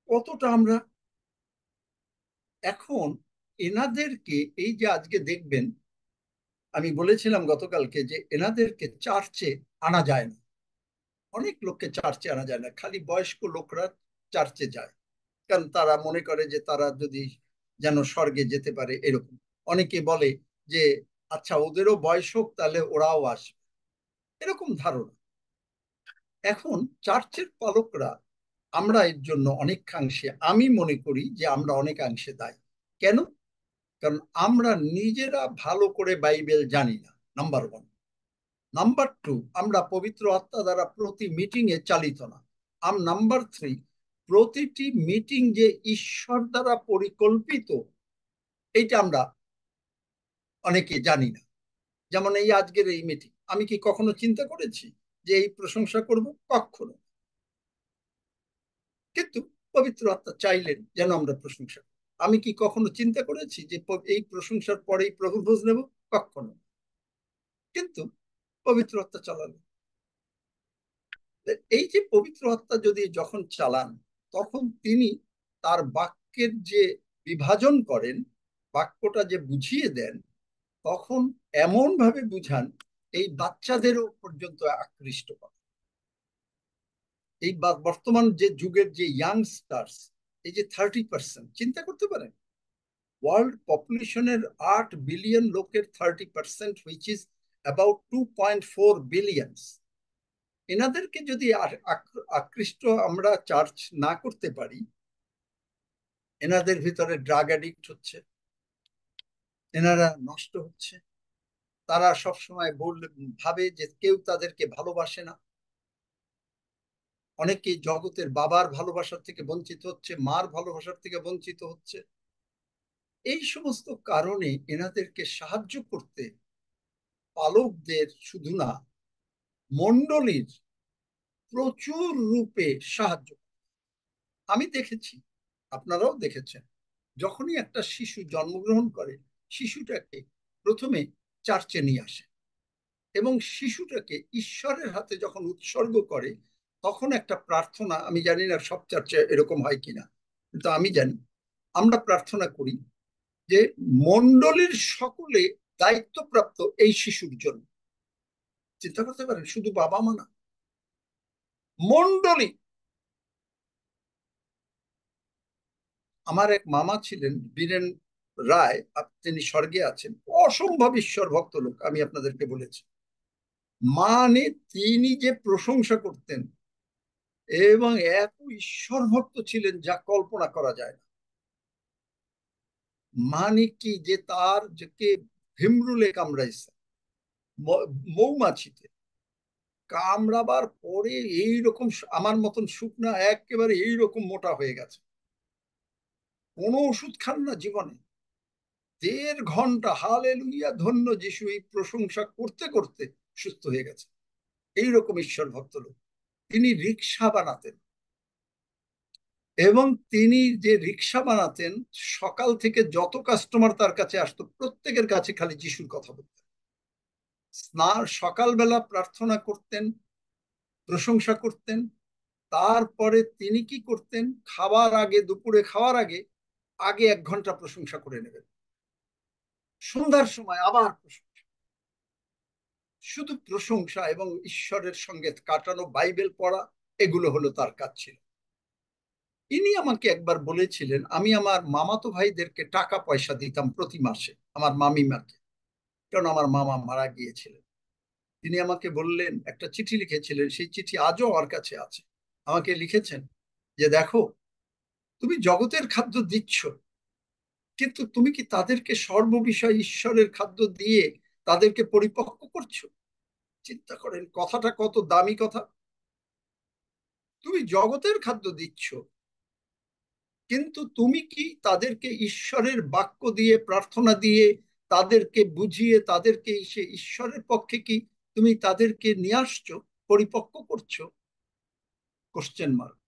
কতটা আমরা এখন এনাদেরকে, এই যে আজকে দেখবেন, আমি বলেছিলাম গতকালকে যে এনাদেরকে চার্চে আনা যায় না, অনেক লোককে চার্চে আনা যায় না, খালি বয়স্ক লোকরা চার্চে যায়, কারণ তারা মনে করে যে তারা যদি যেন স্বর্গে যেতে পারে এরকম। অনেকে বলে যে আচ্ছা ওদেরও বয়স হোক তাহলে ওরাও আসবে, এরকম ধারণা। এখন চার্চের পালকরা আমরা এর জন্য অনেকাংশে, আমি মনে করি যে আমরা অনেকাংশে দায়ী। কেন? কারণ আমরা নিজেরা ভালো করে বাইবেল জানি না, নাম্বার 1। নাম্বার 2, আমরা পবিত্র আত্মা দ্বারা প্রতি মিটিং এ চালিত না। নাম্বার 3, প্রতিটি মিটিং যে ঈশ্বর দ্বারা পরিকল্পিত এইটা আমরা অনেকে জানি না। যেমন এই আজকের এই মিটিং, আমি কি কখনো চিন্তা করেছি যে এই প্রশংসা করব? কখনো। কিন্তু পবিত্র আত্মা চাইলেন যেন আমরা প্রশংসা করি। আমি কি কখনো চিন্তা করেছি যে এই প্রশংসার পরেই প্রভুর ভোজ নেব? কখনো। কিন্তু পবিত্র আত্মা চালালেন। এই যে পবিত্র আত্মা যদি যখন চালান, তখন তিনি তার বাক্যের যে বিভাজন করেন, বাক্যটা যে বুঝিয়ে দেন, তখন এমন ভাবে বুঝান এই বাচ্চাদেরও পর্যন্ত আকৃষ্ট করে। এই বর্তমান যে যুগের যে ইয়াংস্টার্স, এই যে 30%, চিন্তা করতে পারেন ওয়ার্ল্ড পপুলেশনের 8 বিলিয়ন লোকের 30%, হুইচ ইজ অ্যাবাউট 2.4 বিলিয়ন, এনাদেরকে যদি আকৃষ্ট আমরা চার্জ না করতে পারি, এনাদের ভিতরে ড্রাগ অ্যাডিক্ট হচ্ছে, এনারা নষ্ট হচ্ছে, তারা সবসময় ভাবে যে কেউ তাদেরকে ভালোবাসে না, অনেকে জগতের বাবার ভালোবাসার থেকে বঞ্চিত হচ্ছে, মার ভালোবাসার থেকে বঞ্চিত হচ্ছে। এই সমস্ত কারণে এনাদেরকে সাহায্য করতে পালকদের শুধু না, মণ্ডলীর প্রচুর রূপে সাহায্য। আমি দেখেছি, আপনারাও দেখেছেন, যখনই একটা শিশু জন্মগ্রহণ করে, শিশুটাকে প্রথমে চার্চে নিয়ে আসে এবং শিশুটাকে ঈশ্বরের হাতে যখন উৎসর্গ করে, তখন একটা প্রার্থনা, আমি জানি না সব চার্চে এরকম হয় কিনা, কিন্তু আমি জানি আমরা প্রার্থনা করি যে মণ্ডলীর সকলে দায়িত্বপ্রাপ্ত এই শিশুর জন্য। চিন্তা করতে পারেন, শুধু বাবা মা না, মণ্ডলী। আমার এক মামা ছিলেন বীরেন রায়, তিনি স্বর্গে আছেন, অসম্ভব ঈশ্বর ভক্ত লোক, আমি আপনাদেরকে বলেছি। মানে তিনি যে প্রশংসা করতেন এবং এত ঈশ্বর ভক্ত ছিলেন যা কল্পনা করা যায় না। মানে কি যে তার যে ভিমরুলে কামড়াইছে, মৌমাছিতে কামড়াবার পরে এইরকম আমার মতন শুকনা একেবারে এইরকম মোটা হয়ে গেছে, কোনো ওষুধ খান না জীবনে। 1.5 ঘন্টা হালেলুয়া ধন্য যিশু এই প্রশংসা করতে করতে সুস্থ হয়ে গেছে। এইরকম ঈশ্বর ভক্ত লোক। তিনি রিক্সা বানাতেন এবং তিনি যে রিক্সা বানাতেন, সকাল থেকে যত কাস্টমার তার কাছে আসতো প্রত্যেকের কাছে খালি যিশুর কথা বলতেন। সকালবেলা প্রার্থনা করতেন, প্রশংসা করতেন, তারপরে তিনি কি করতেন, খাবার আগে, দুপুরে খাওয়ার আগে আগে 1 ঘন্টা প্রশংসা করে নেবেন, সন্ধ্যার সময় আবার প্রশংসা, শুধু প্রশংসা এবং ঈশ্বরের সঙ্গে কাটানো, বাইবেল পড়া, এগুলো হলো তার কাজ ছিল। ইনি আমাকে একবার বলেছিলেন, আমি আমার মামাতো ভাইদেরকে টাকা পয়সা দিতাম প্রতি মাসে, আমার মামিমাকে, কারণ আমার মামা মারা গিয়েছিলেন। তিনি আমাকে বললেন, একটা চিঠি লিখেছিলেন, সেই চিঠি আজও আমার কাছে আছে। আমাকে লিখেছেন যে দেখো, তুমি জগতের খাদ্য দিচ্ছ, কিন্তু তুমি কি তাদেরকে সর্ববিষয় ঈশ্বরের খাদ্য দিয়ে তাদেরকে পরিপক্ক করছো? চিন্তা করেন কথাটা কত দামি কথা। তুমি জগতের খাদ্য দিচ্ছ, কিন্তু তুমি কি তাদেরকে ঈশ্বরের বাক্য দিয়ে, প্রার্থনা দিয়ে, তাদেরকে বুঝিয়ে, তাদেরকে সে ঈশ্বরের পক্ষে কি তুমি তাদেরকে নিয়ে আসছো, পরিপক্ক করছো? Question mark.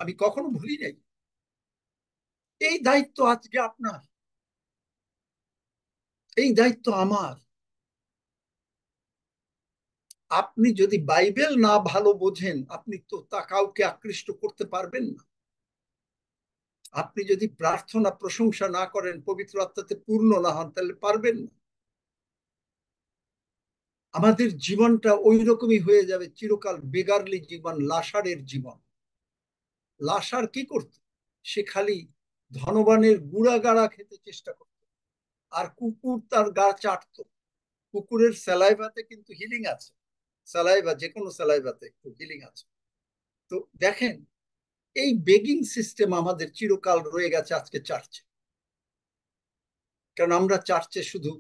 আমি কখনো ভুলি নাই। এই দায়িত্ব আজকে আপনার, এই দায়িত্ব আমার। আপনি যদি বাইবেল না ভালো বোঝেন, আপনি তো তা কাউকে আকৃষ্ট করতে পারবেন না। আপনি যদি প্রার্থনা প্রশংসা না করেন, পবিত্র আত্মাতে পূর্ণ না হন, তাহলে পারবেন না। আমাদের জীবনটা ওই রকমই হয়ে যাবে, চিরকাল বেগারলি জীবন, লাসারের জীবন। লাসার কি করত? সে খালি ধনবানের গুড়াগাড়া খেতে চেষ্টা করত, আর কুকুর তার গা চাটতো। কুকুরের স্যালাইভাতে কিন্তু হিলিং আছে, স্যালাইভা, যে কোনো স্যালাইভাতে একটু হিলিং আছে। তো দেখেন, এই বেগিং সিস্টেম আমাদের চিরকাল রয়ে গেছে আজকে চার্চে। কারণ আমরা চার্চে শুধু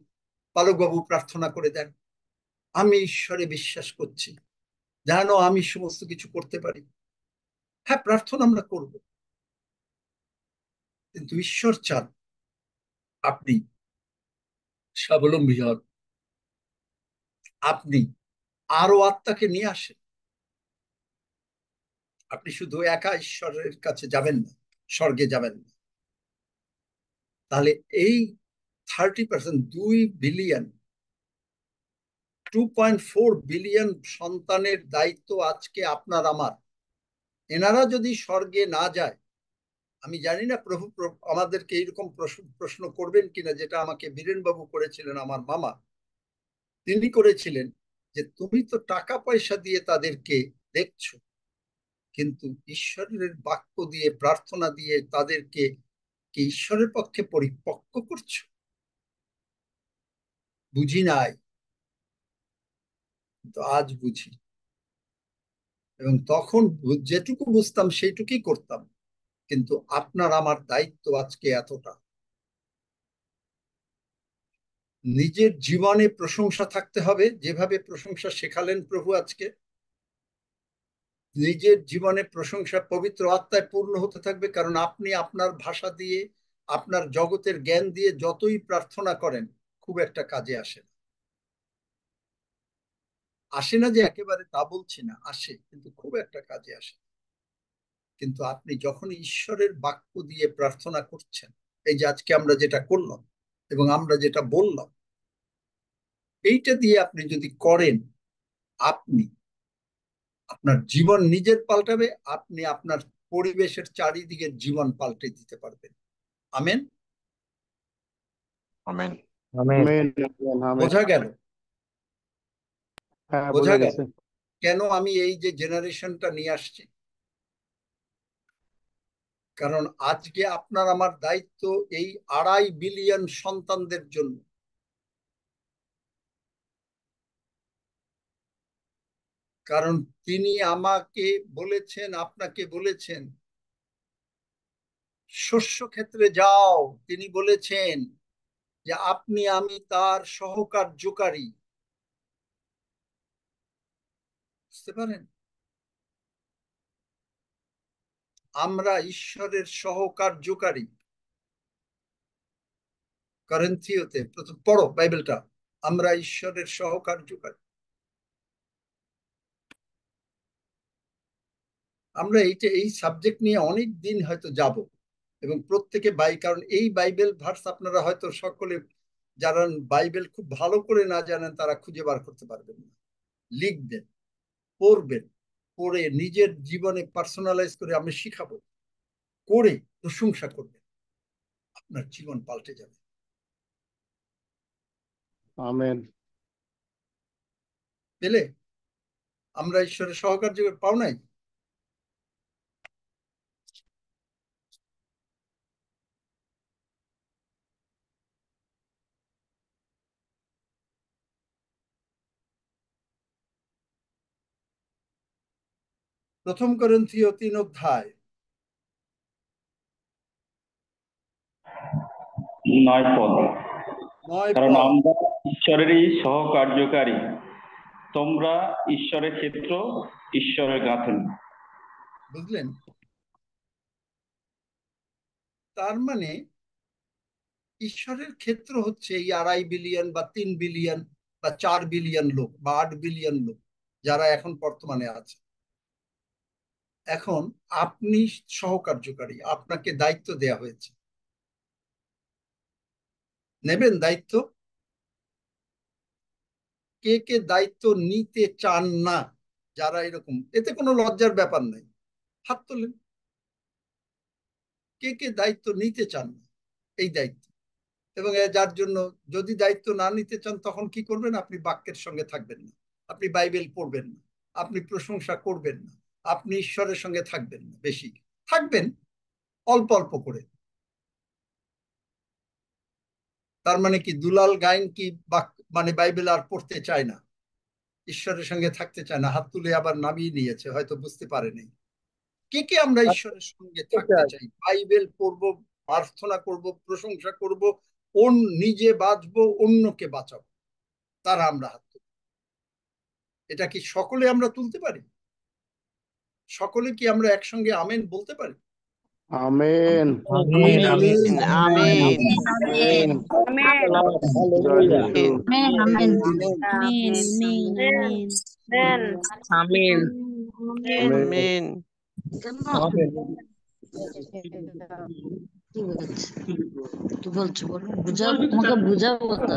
পালকবাবু প্রার্থনা করে দেন, আমি ঈশ্বরে বিশ্বাস করছি, যেন আমি সমস্ত কিছু করতে পারি। হ্যাঁ, প্রার্থনা আমরা করব, কিন্তু ঈশ্বর চান আপনি স্বাবলম্বী হন, আপনি আরো আত্মাকে নিয়ে আসেন। আপনি শুধু একা ঈশ্বরের কাছে যাবেন না, স্বর্গে যাবেন না। তাহলে এই 30%, 2 বিলিয়ন, 2.4 বিলিয়ন সন্তানের দায়িত্ব আজকে আপনার আমার। এনারা যদি স্বর্গে না যায়, আমি জানি না প্রভু আমাদেরকে এইরকম প্রশ্ন করবেন কিনা, যেটা আমাকে বীরেন বাবু করেছিলেন, আমার মামা। তিনি করেছিলেন যে তুমি তো টাকা পয়সা দিয়ে তাদেরকে দেখছো, কিন্তু ঈশ্বরের বাক্য দিয়ে, প্রার্থনা দিয়ে তাদেরকে কি ঈশ্বরের পক্ষে পরিপক্ক করছো? বুঝি নাই, তো আজ বুঝি। এবং তখন যেটুকু বুঝতাম সেইটুকুই করতাম। কিন্তু আপনার আমার দায়িত্ব আজকে এতটা, নিজের জীবনে প্রশংসা থাকতে হবে, যেভাবে প্রশংসা শেখালেন প্রভু আজকে। নিজের জীবনে প্রশংসা পবিত্র আত্মায় পূর্ণ হতে থাকবে, কারণ আপনি আপনার ভাষা দিয়ে, আপনার জগতের জ্ঞান দিয়ে যতই প্রার্থনা করেন, খুব একটা কাজে আসে না। আসে না যে একেবারে তা বলছি না, আসে, কিন্তু খুব একটা কাজে আসে। কিন্তু আপনি যখন ঈশ্বরের বাক্য দিয়ে প্রার্থনা করছেন, এই যে আজকে আমরা যেটা করলাম এবং আমরা যেটা বললাম, এইটা দিয়ে আপনি যদি করেন, আপনি আপনার জীবন নিজের পাল্টাবে, আপনি আপনার পরিবেশের চারিদিকের জীবন পাল্টে দিতে পারবেন। Amen. Amen. Amen. Amen. Amen. বোঝা গেল? হ্যাঁ, বোঝা বোঝা গেল গেছে। কেন আমি এই যে জেনারেশনটা নিয়ে আসছি? কারণ আজকে আপনার আমার দায়িত্ব এই 2.5 বিলিয়ন সন্তানদের জন্য। কারণ তিনি আমাকে বলেছেন, আপনাকে বলেছেন, শস্য ক্ষেত্রে যাও। তিনি বলেছেন যে আপনি আমি তার সহকার্যকারী। বুঝতে পারেন? আমরা ঈশ্বরের সহকার্যকারী। করিন্থীয়তে প্রথম পড়ো বাইবেলটা, আমরা ঈশ্বরের সহকার্যকারী। আমরা এই সাবজেক্ট নিয়ে অনেক দিন হয়তো যাব, এবং প্রত্যেকে কারণ এই বাইবেল ভার্স আপনারা হয়তো সকলে যারা বাইবেল খুব ভালো করে না জানেন, তারা খুঁজে বার করতে পারবেন না। লিখবেন, পড়বেন, পড়ে নিজের জীবনে পার্সোনালাইজ করে আমি শিখাবো, করে প্রশংসা করবেন, আপনার জীবন পাল্টে যাবে। আমেন। পেলে? আমরা ঈশ্বরের সহকার্য পাও নাই? প্রথম করিন্থীয় 3 অধ্যায় 9 পদ। 9 কারণ পদ। আমরা ঈশ্বরেরই সহকার্যকারী, তোমরা ঈশ্বরের ক্ষেত্র, ঈশ্বরের গাঁথনি। বুঝলেন? তার মানে ঈশ্বরের ক্ষেত্র হচ্ছে এই 2.5 বিলিয়ন বা 3 বিলিয়ন বা 4 বিলিয়ন লোক বা 8 বিলিয়ন লোক যারা এখন বর্তমানে আছে। এখন আপনি সহকার্যকারী, আপনাকে দায়িত্ব দেয়া হয়েছে, নেবেন দায়িত্ব? কে কে দায়িত্ব নিতে চান না? যারা এরকম, এতে কোনো লজ্জার ব্যাপার নাই, হাত তোলেন। কে কে দায়িত্ব নিতে চান না এই দায়িত্ব? এবং যার জন্য যদি দায়িত্ব না নিতে চান, তখন কি করবেন? আপনি বাক্যের সঙ্গে থাকবেন না, আপনি বাইবেল পড়বেন না, আপনি প্রশংসা করবেন না, আপনি ঈশ্বরের সঙ্গে থাকবেন না। বেশি থাকবেন, অল্প অল্প করে। তার মানে কি দুলাল গাইন কি মানে বাইবেল আর পড়তে চায় না, ঈশ্বরের সঙ্গে থাকতে চায় না? হাত তুলে আবার নামিয়ে নিয়েছে, হয়তো বুঝতে পারেনি। কে কে আমরা ঈশ্বরের সঙ্গে থাকতে চাই, বাইবেল পড়বো, প্রার্থনা করব, প্রশংসা করব, নিজে বাঁচবো, অন্যকে বাঁচাবো, তারা আমরা হাত তুলি। এটা কি সকলে আমরা তুলতে পারি? সকলে কি আমরা একসঙ্গে আমেন বলতে পারি? Amen. Amen. Amen. Amen. Amen. জয় Jishu. Amen. Amen. Amen. Amen. কি বলছো বলো, বুঝাও, তোমাকে বুঝাবো তো,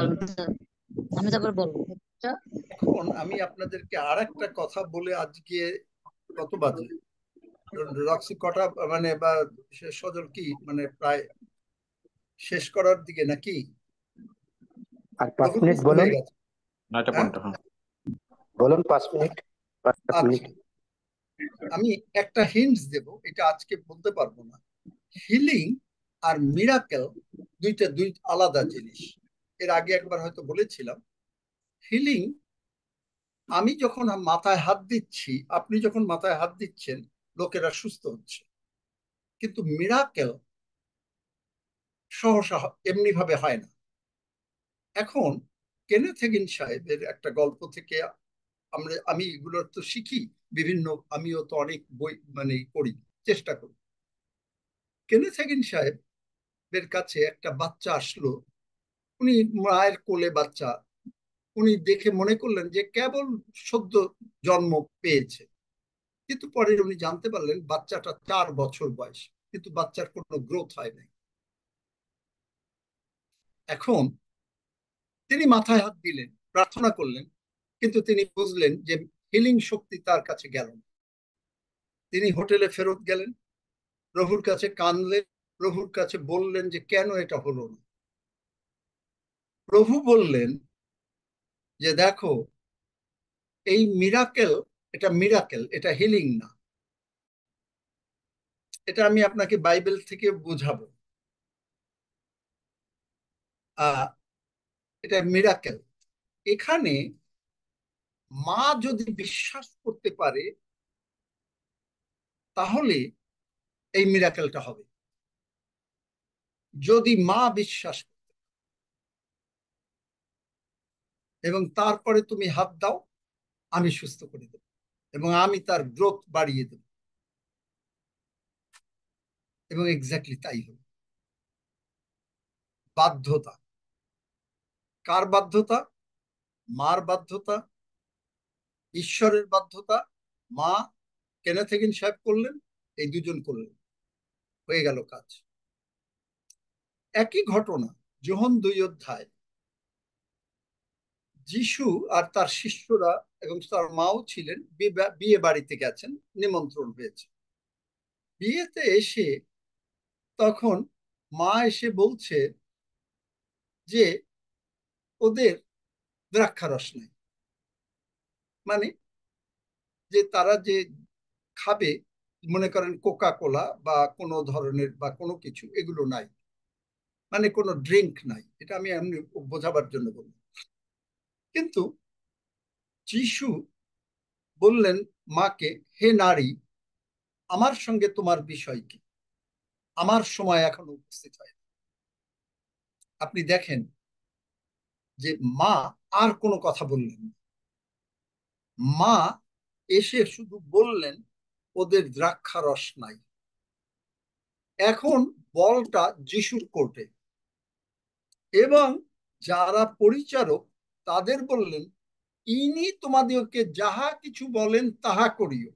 আমি তারপর বলবো। এখন আমি আপনাদেরকে আর একটা কথা বলে, আজকে কত বাজে? রক্সি কটা মানে বা সজল কি মানে প্রায় শেষ করার দিকে নাকি? আর 5 বহু মিনিট কিছু বলুন। হয়ে গেছে। 9টা হ্যাঁ? 15 বলুন 5 মিনিট 5 মিনিট। আচ্ছা, আমি একটা হিন্টস দেব, এটা আজকে বলতে পারবো না। হিলিং আর মিরাকেল দুই আলাদা জিনিস। এর আগে একবার হয়তো বলেছিলাম। হিলিং, আমি যখন মাথায় হাত দিচ্ছি, আপনি যখন মাথায় হাত দিচ্ছেন, লোকেরা সুস্থ হচ্ছে। কিন্তু মিরাকেল সহসা এমনি ভাবে হয় না। এখন কেনেথ হেগিন সাহেবের একটা গল্প থেকে আমি এগুলোর তো শিখি বিভিন্ন, আমিও তো অনেক বই মানে করি, চেষ্টা করি। কেনেথ হেগিন সাহেবের কাছে একটা বাচ্চা আসলো, উনি মায়ের কোলে বাচ্চা, উনি দেখে মনে করলেন যে কেবল সদ্য জন্ম পেয়েছে। কিন্তু পরে উনি জানতে পারলেন বাচ্চাটা 4 বছর বয়স, কিন্তু বাচ্চার কোনো গ্রোথ হয় নাই। এখন তিনি মাথায় হাত দিলেন, প্রার্থনা করলেন, কিন্তু তিনি বুঝলেন যে হিলিং শক্তি তার কাছে গেল না। তিনি হোটেলে ফেরত গেলেন, প্রভুর কাছে কাঁদলেন, প্রভুর কাছে বললেন যে কেন এটা হলো না। প্রভু বললেন যে দেখো, এই মিরাকেল, এটা মিরাকেল, এটা হিলিং না। এটা আমি আপনাকে বাইবেল থেকে বোঝাবো। এটা মিরাকেল। এখানে মা যদি বিশ্বাস করতে পারে তাহলে এই মিরাকেলটা হবে। যদি মা বিশ্বাস করে এবং তারপরে তুমি হাত দাও, আমি সুস্থ করে দেব এবং আমি তার গ্রোথ বাড়িয়ে দেব। এবং এক্স্যাক্টলি তাই হলো। বাধ্যতা, কার বাধ্যতা? মার বাধ্যতা, ঈশ্বরের বাধ্যতা। মা কেনেথ হেগিন সাহেব করলেন, এই দুজন করলেন, হয়ে গেল কাজ। একই ঘটনা যোহন 2 অধ্যায়, যিশু আর তার শিষ্যরা এবং তার মাও ছিলেন, বিয়ে বাড়িতে গেছেন, নিমন্ত্রণ হয়েছে। বিয়েতে এসে তখন মা এসে বলছে যে ওদের দ্রাক্ষারস নেই, মানে যে তারা যে খাবে, মনে করেন কোকা কোলা বা কোনো ধরনের বা কোনো কিছু, এগুলো নাই, মানে কোনো ড্রিঙ্ক নাই। এটা আমি এমনি বোঝাবার জন্য বললাম। কিন্তু যিশু বললেন মাকে, হে নারী, আমার সঙ্গে তোমার বিষয় কি? আমার সময় এখনো উপস্থিত হয়। আপনি দেখেন যে মা আর কোনো কথা বললেন না। মা এসে শুধু বললেন ওদের দ্রাক্ষারস নাই। এখন বলটা যিশুর কোর্টে, এবং যারা পরিচারক তাদের বললেন, ইনি তোমাদেরকে যাহা কিছু বলেন তাহা করিও।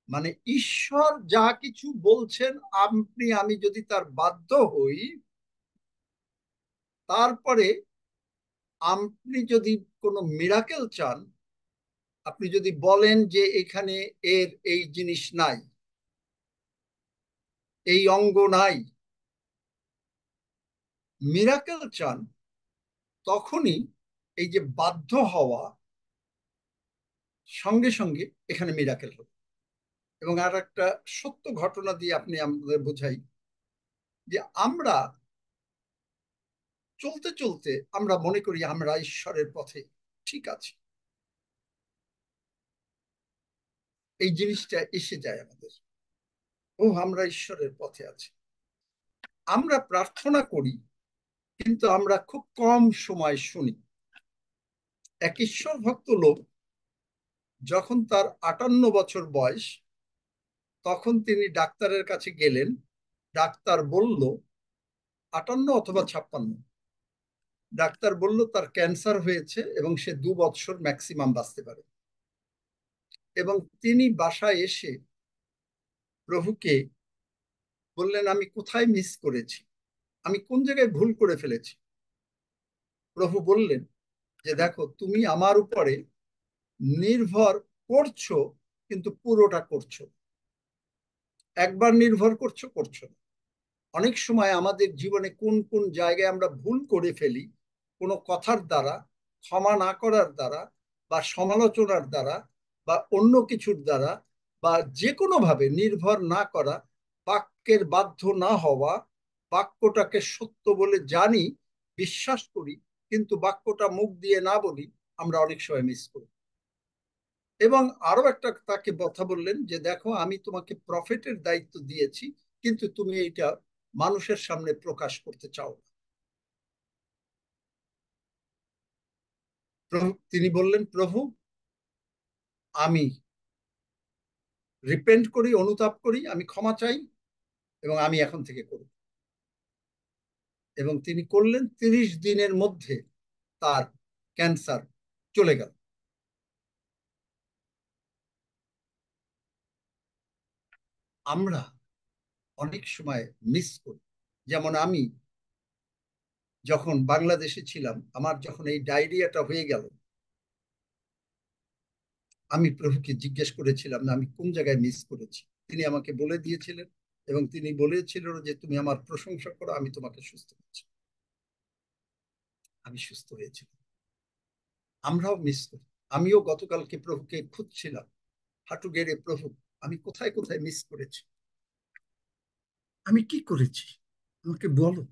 মানে ঈশ্বর যা কিছু বলছেন, আমি যদি তার বাধ্য হই, তারপরে আপনি যদি কোনো মিরাকেল চান, আপনি যদি বলেন যে এখানে এর এই জিনিস নাই, এই অঙ্গ নাই, মিরাকেল চান, তখনই এই যে বাধ্য হওয়া, সঙ্গে সঙ্গে এখানে মিরাকেল হবে। এবং আর একটা সত্য ঘটনা দিয়ে আপনি আমাদের বোঝাই যে আমরা চলতে চলতে আমরা মনে করি আমরা ঈশ্বরের পথে ঠিক আছে, এই জিনিসটা এসে যায় আমাদের, ও আমরা ঈশ্বরের পথে আছি। আমরা প্রার্থনা করি, কিন্তু আমরা খুব কম সময় শুনি। এক ঈশ্বর ভক্ত লোক যখন তার 58 বছর বয়স, তখন তিনি ডাক্তারের কাছে গেলেন। ডাক্তার বলল 58 অথবা 56, ডাক্তার বলল তার ক্যান্সার হয়েছে এবং সে 2 বছর ম্যাক্সিমাম বাঁচতে পারে। এবং তিনি বাসায় এসে প্রভুকে বললেন, আমি কোথায় মিস করেছি, আমি কোন জায়গায় ভুল করে ফেলেছি। প্রভু বললেন যে দেখো, তুমি আমার উপরে নির্ভর করছো কিন্তু পুরোটা করছো, একবার নির্ভর করছো না। অনেক সময় আমাদের জীবনে কোন কোন জায়গায় আমরা ভুল করে ফেলি, কোনো কথার দ্বারা, ক্ষমা না করার দ্বারা, বা সমালোচনার দ্বারা, বা অন্য কিছুর দ্বারা, বা যে কোনো ভাবে নির্ভর না করা, বাক্যের বাধ্য না হওয়া, বাক্যটাকে সত্য বলে জানি, বিশ্বাস করি, কিন্তু বাক্যটা মুখ দিয়ে না বলি, আমরা অনেক সময় মিস করি। এবং আরো একটা তাকে কথা বললেন যে দেখো, আমি তোমাকে প্রফেটের দায়িত্ব দিয়েছি, কিন্তু তুমি এটা মানুষের সামনে প্রকাশ করতে চাও না। তিনি বললেন, প্রভু, আমি রিপেন্ট করি, অনুতাপ করি, আমি ক্ষমা চাই, এবং আমি এখন থেকে করব। এবং তিনি করলেন। 30 দিনের মধ্যে তার ক্যান্সার চলে গেল। আমরা অনেক সময় মিস করি। যেমন আমি যখন বাংলাদেশে ছিলাম, আমার যখন এই ডায়রিয়াটা হয়ে গেল, আমি প্রভুকে জিজ্ঞেস করেছিলাম না আমি কোন জায়গায় মিস করেছি। তিনি আমাকে বলে দিয়েছিলেন, এবং তিনি বলেছিলেন যে তুমি আমার প্রশংসা করো, আমি তোমাকে সুস্থ করছি। আমি সুস্থ হয়েছিলাম। আমরাও মিস করি। আমিও গতকালকে প্রভুকে খুঁজছিলাম, হাঁটু গেড়ে, প্রভু আমি কোথায় কোথায় মিস করেছি, আমি কি করেছি, আমাকে বলো।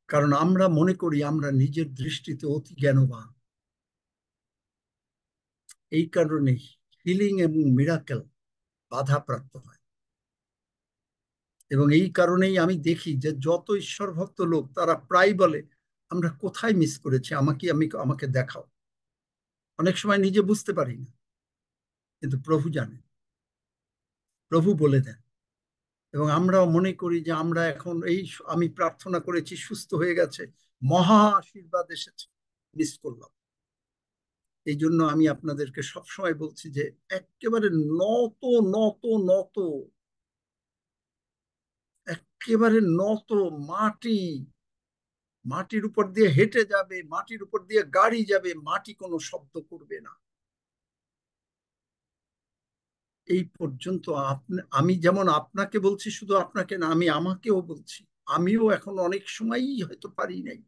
কারণ আমরা মনে করি আমরা নিজের দৃষ্টিতে অতি জ্ঞানবান। এই কারণে হিলিং এবং মিরাকেল বাধাপ্রাপ্ত হয়। এবং এই কারণেই আমি দেখি যে যত ঈশ্বর ভক্ত লোক তারা প্রায় বলে আমরা কোথায় মিস করেছি, আমাকে দেখাও। অনেক সময় নিজে বুঝতে পারি না, কিন্তু প্রভু জানেন, প্রভু বলে দেন। এবং আমরাও মনে করি যে আমরা এখন আমি প্রার্থনা করেছি, সুস্থ হয়ে গেছে, মহা আশীর্বাদ এসেছে, মিস করলাম। এই জন্য আমি আপনাদেরকে সবসময় বলছি যে একেবারে নত নত নত, একেবারে নত মাটির উপর দিয়ে হেঁটে যাবে, মাটির উপর দিয়ে গাড়ি যাবে, মাটি কোনো শব্দ করবে না। এই পর্যন্ত আমি যেমন আপনাকে বলছি, শুধু আপনাকে না, আমি আমাকেও বলছি, আমিও এখন অনেক সময়ই হয়তো পারি নাই,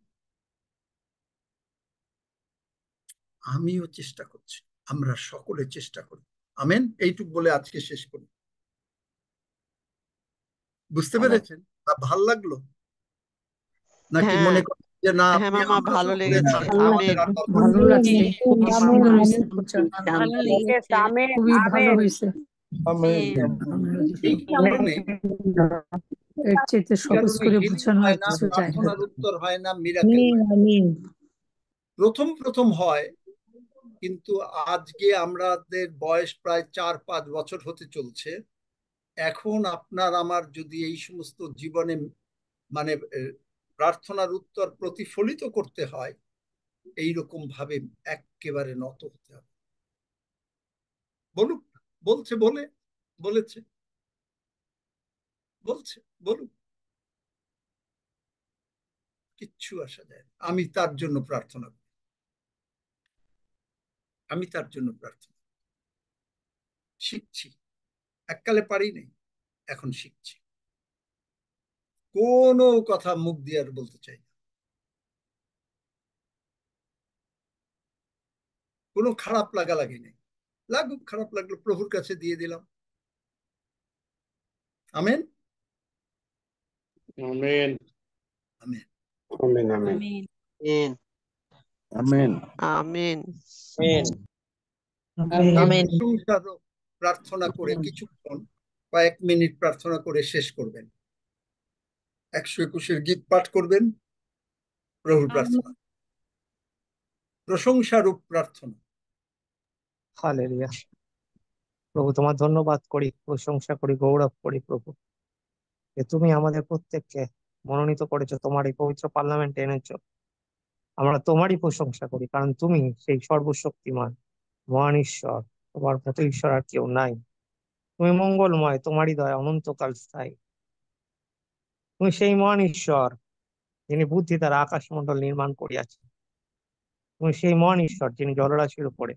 আমিও চেষ্টা করছি, আমরা সকলে চেষ্টা করি। আমেন। এইটুক বলে আজকে শেষ করি। বুঝতে পেরেছেন? ভাল লাগলো নাকি মনে করেন যে না হ্যাঁ মামা, ভালো লেগেছে। আমেন। ভালো লাগছে, খুবই সুন্দর হয়েছে প্রচার। ভালো লেগেছে। আমেন, খুবই ভালো আমেন। হয়েছে। এই কারণে এর চাইতে সহজ করে বোঝানো আর হয় না, কিছু যায় না। প্রার্থনার উত্তর হয় না, মিরাকেল হয় না। প্রথম হয়, কিন্তু আজকে আমাদের বয়স প্রায় 4-5 বছর হতে চলছে। এখন আপনার আমার যদি এই সমস্ত জীবনে মানে প্রার্থনার উত্তর প্রতিফলিত করতে হয়, এইরকম ভাবে একেবারে নত হতে হবে। বলুক, বলেছে বলুক, কিচ্ছু আসা যায় না। আমি তার জন্য প্রার্থনা করি, শিখছি। এককালে পারি নাই, এখন শিখছি। কোনো কথা মুখ দিয়ে আর বলতে চাই না। কোনো খারাপ লাগি নেই। লাগুক, খারাপ লাগলো প্রভুর কাছে দিয়ে দিলাম। Amen amen amen amen amen amen. Amen. Amen. প্রার্থনা করে কিছুক্ষণ, কয়েক মিনিট প্রার্থনা করে শেষ করবেন। 121 গীত পাঠ করবেন, প্রভুর প্রার্থনা, প্রশংসারূপ প্রার্থনা। হালেলুয়া। প্রভু তোমার ধন্যবাদ করি, প্রশংসা করি, গৌরব করি প্রভু, যে তুমি আমাদের প্রত্যেককে মনোনীত করেছো, তোমার এই পবিত্র পার্লামেন্টে এনেছো। আমরা তোমারই প্রশংসা করি, কারণ তুমি সেই সর্বশক্তিমান মহান ঈশ্বর, তোমার মতো ঈশ্বর আর কেউ নাই। তুমি মঙ্গলময়, তোমারই দয়া অনন্তকাল স্থায়ী। তুমি সেই মহান ঈশ্বর যিনি বুদ্ধি দ্বারা আকাশমণ্ডল নির্মাণ করিয়াছেন। তুমি সেই মহান ঈশ্বর যিনি জলরাশির উপরে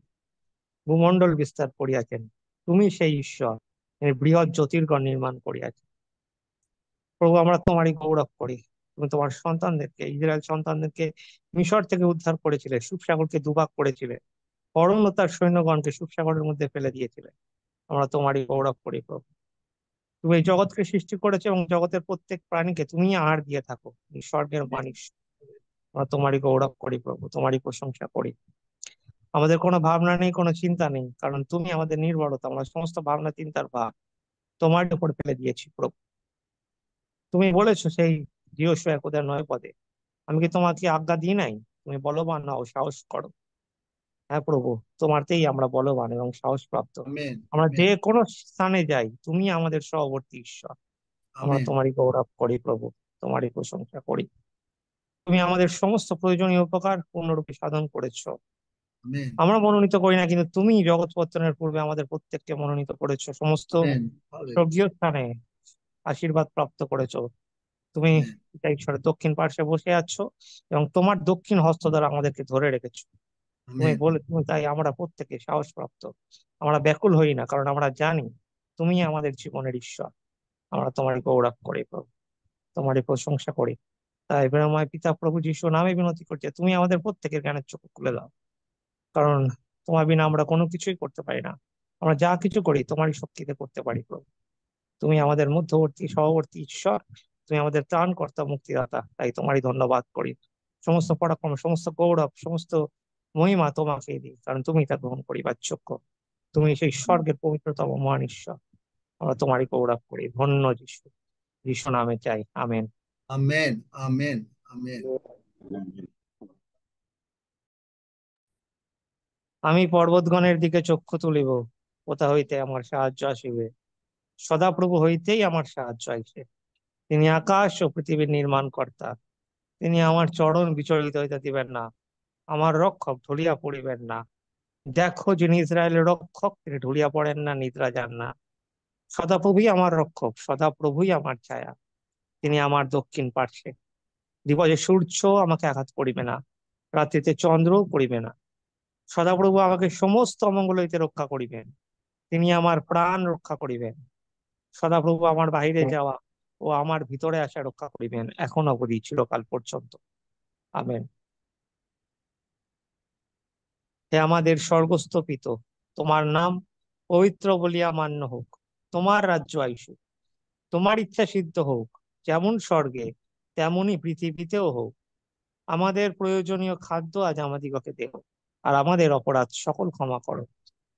ভূমণ্ডল বিস্তার করিয়াছেন। তুমি সেই ঈশ্বর তিনি বৃহৎ জ্যোতির্গণ নির্মাণ করিয়াছেন। প্রভু আমরা তোমারই গৌরব করি। তুমি তোমার সন্তানদেরকে, ইসরায়েল সন্তানদেরকে মিশর থেকে উদ্ধার করেছিলে, সুবসাগরকে দুভাগ করেছিলে, ফরৌন ও তার সৈন্যগণকে সুবসাগরের মধ্যে ফেলে দিয়েছিলে। আমরা তোমারই গৌরব করি প্রভু। তুমি এই জগৎকে সৃষ্টি করেছো এবং জগতের প্রত্যেক প্রাণীকে তুমি আহার দিয়ে থাকো, এই স্বর্গের মানুষ। আমরা তোমারই গৌরব করি প্রভু, তোমারই প্রশংসা করি। আমাদের কোনো ভাবনা নেই, কোনো চিন্তা নেই, কারণ তুমি আমাদের নির্ভরতা। আমরা সমস্ত ভাবনা চিন্তার ভাব তোমার উপর ফেলে দিয়েছি প্রভু। তুমি বলেছো সেই যোশুয়া 1:9 আমি কি তোমাকে আজ্ঞা দিই নাই? তুমি বলবান নাও, সাহস করো। হ্যাঁ প্রভু, তোমারতেই আমরা বলবান এবং সাহস প্রাপ্ত। আমেন আমরা যে আমেন কোনো স্থানে যাই, তুমি আমাদের সহবর্তী ঈশ্বর। আমরা আমেন তোমারই গৌরব করি প্রভু, তোমারই প্রশংসা করি। তুমি আমাদের সমস্ত প্রয়োজনীয় উপকার পূর্ণরূপে সাধন করেছো। আমেন আমরা মনোনীত করি না, কিন্তু তুমি জগৎ পত্তনের পূর্বে আমাদের প্রত্যেককে মনোনীত করেছো, সমস্ত আমেন স্বর্গীয় স্থানে আশীর্বাদ প্রাপ্ত করেছো। তুমি আমেন পিতা ঈশ্বরের দক্ষিণ পার্শ্বে বসে আছো এবং তোমার দক্ষিণ হস্ত দ্বারা আমাদেরকে ধরে রেখেছো। আমেন তুমি তাই আমরা প্রত্যেকে সাহস প্রাপ্ত। আমরা ব্যাকুল হই না, কারণ আমরা জানি তুমি আমাদের জীবনের ঈশ্বর। আমরা তোমারই গৌরব করি প্রভু, তোমারই প্রশংসা করি। তাই প্রেমময় পিতা প্রভু যিশু নামে বিনতি করছি, তুমি আমাদের প্রত্যেকের জ্ঞানের চোখ খুলে দাও, কারণ তোমার বিনা আমরা কোনো কিছুই করতে পারি না। আমরা যা কিছু করি তোমারই শক্তিতে করতে পারি প্রভু। তুমি আমাদের মধ্যবর্তী সহবর্তী ঈশ্বর, তুমি আমাদের ত্রাণকর্তা, মুক্তিদাতা। তাই তোমারই ধন্যবাদ করি। সমস্ত পরাক্রম, সমস্ত গৌরব, সমস্ত মহিমা তোমাকে দিই, কারণ তুমি তা গ্রহণ করিবার যোগ্য। তুমি সেই স্বর্গের পবিত্রতম মহান ঈশ্বর। আমরা তোমারই গৌরব করি। ধন্য যিশু, যিশু নামে চাই, আমেন। আমেন আমেন আমেন আমি পর্বতগণের দিকে চক্ষু তুলিব, কোথা হইতে আমার সাহায্য আসিবে? সদাপ্রভু হইতেই আমার সাহায্য আইছে। তিনি আকাশ ও পৃথিবীর নির্মাণ কর্তা। তিনি আমার চরণ বিচলিত হইতে দিবেন না, আমার রক্ষক ঢুলিয়া পড়িবেন না। দেখো, যিনি ইসরায়েলের রক্ষক, তিনি ঢুলিয়া পড়েন না, নিদ্রা যান না। সদাপ্রভুই আমার রক্ষক, সদাপ্রভুই আমার ছায়া। তিনি আমার দক্ষিণ পার্শ্বে। দিবসে সূর্য আমাকে আঘাত করিবে না, রাত্রিতে চন্দ্রও পড়িবে না। সদাপ্রভু আমাকে সমস্ত অমঙ্গল হইতে রক্ষা করিবেন। তিনি আমার প্রাণ রক্ষা করিবেন। সদাপ্রভু আমার বাহিরে যাওয়া ও আমার ভিতরে আসা রক্ষা করিবেন, এখন অবধি, চিরকাল পর্যন্ত, আমেন। হে আমাদের স্বর্গস্থ পিত, তোমার নাম পবিত্র বলিয়া মান্য হোক। তোমার রাজ্য আইসুক, তোমার ইচ্ছা সিদ্ধ হোক, যেমন স্বর্গে তেমনি পৃথিবীতেও হোক। আমাদের প্রয়োজনীয় খাদ্য আজ আমাদিগকে দেহ, আর আমাদের অপরাধ সকল ক্ষমা করো,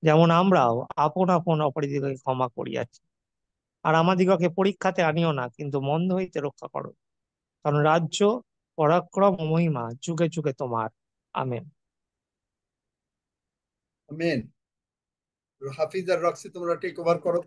যেমন আমরাও আপন আপন অপরাধীদেরকে ক্ষমা করিয়াছি। আর আমাদিগকে পরীক্ষাতে আনিও না, কিন্তু মন্দ হইতে রক্ষা করো, কারণ রাজ্য, পরাক্রম ও মহিমা যুগে যুগে তোমার, আমেন। আমেন। হাফিজ আর রক্সি তোমরা টেক ওভার করো।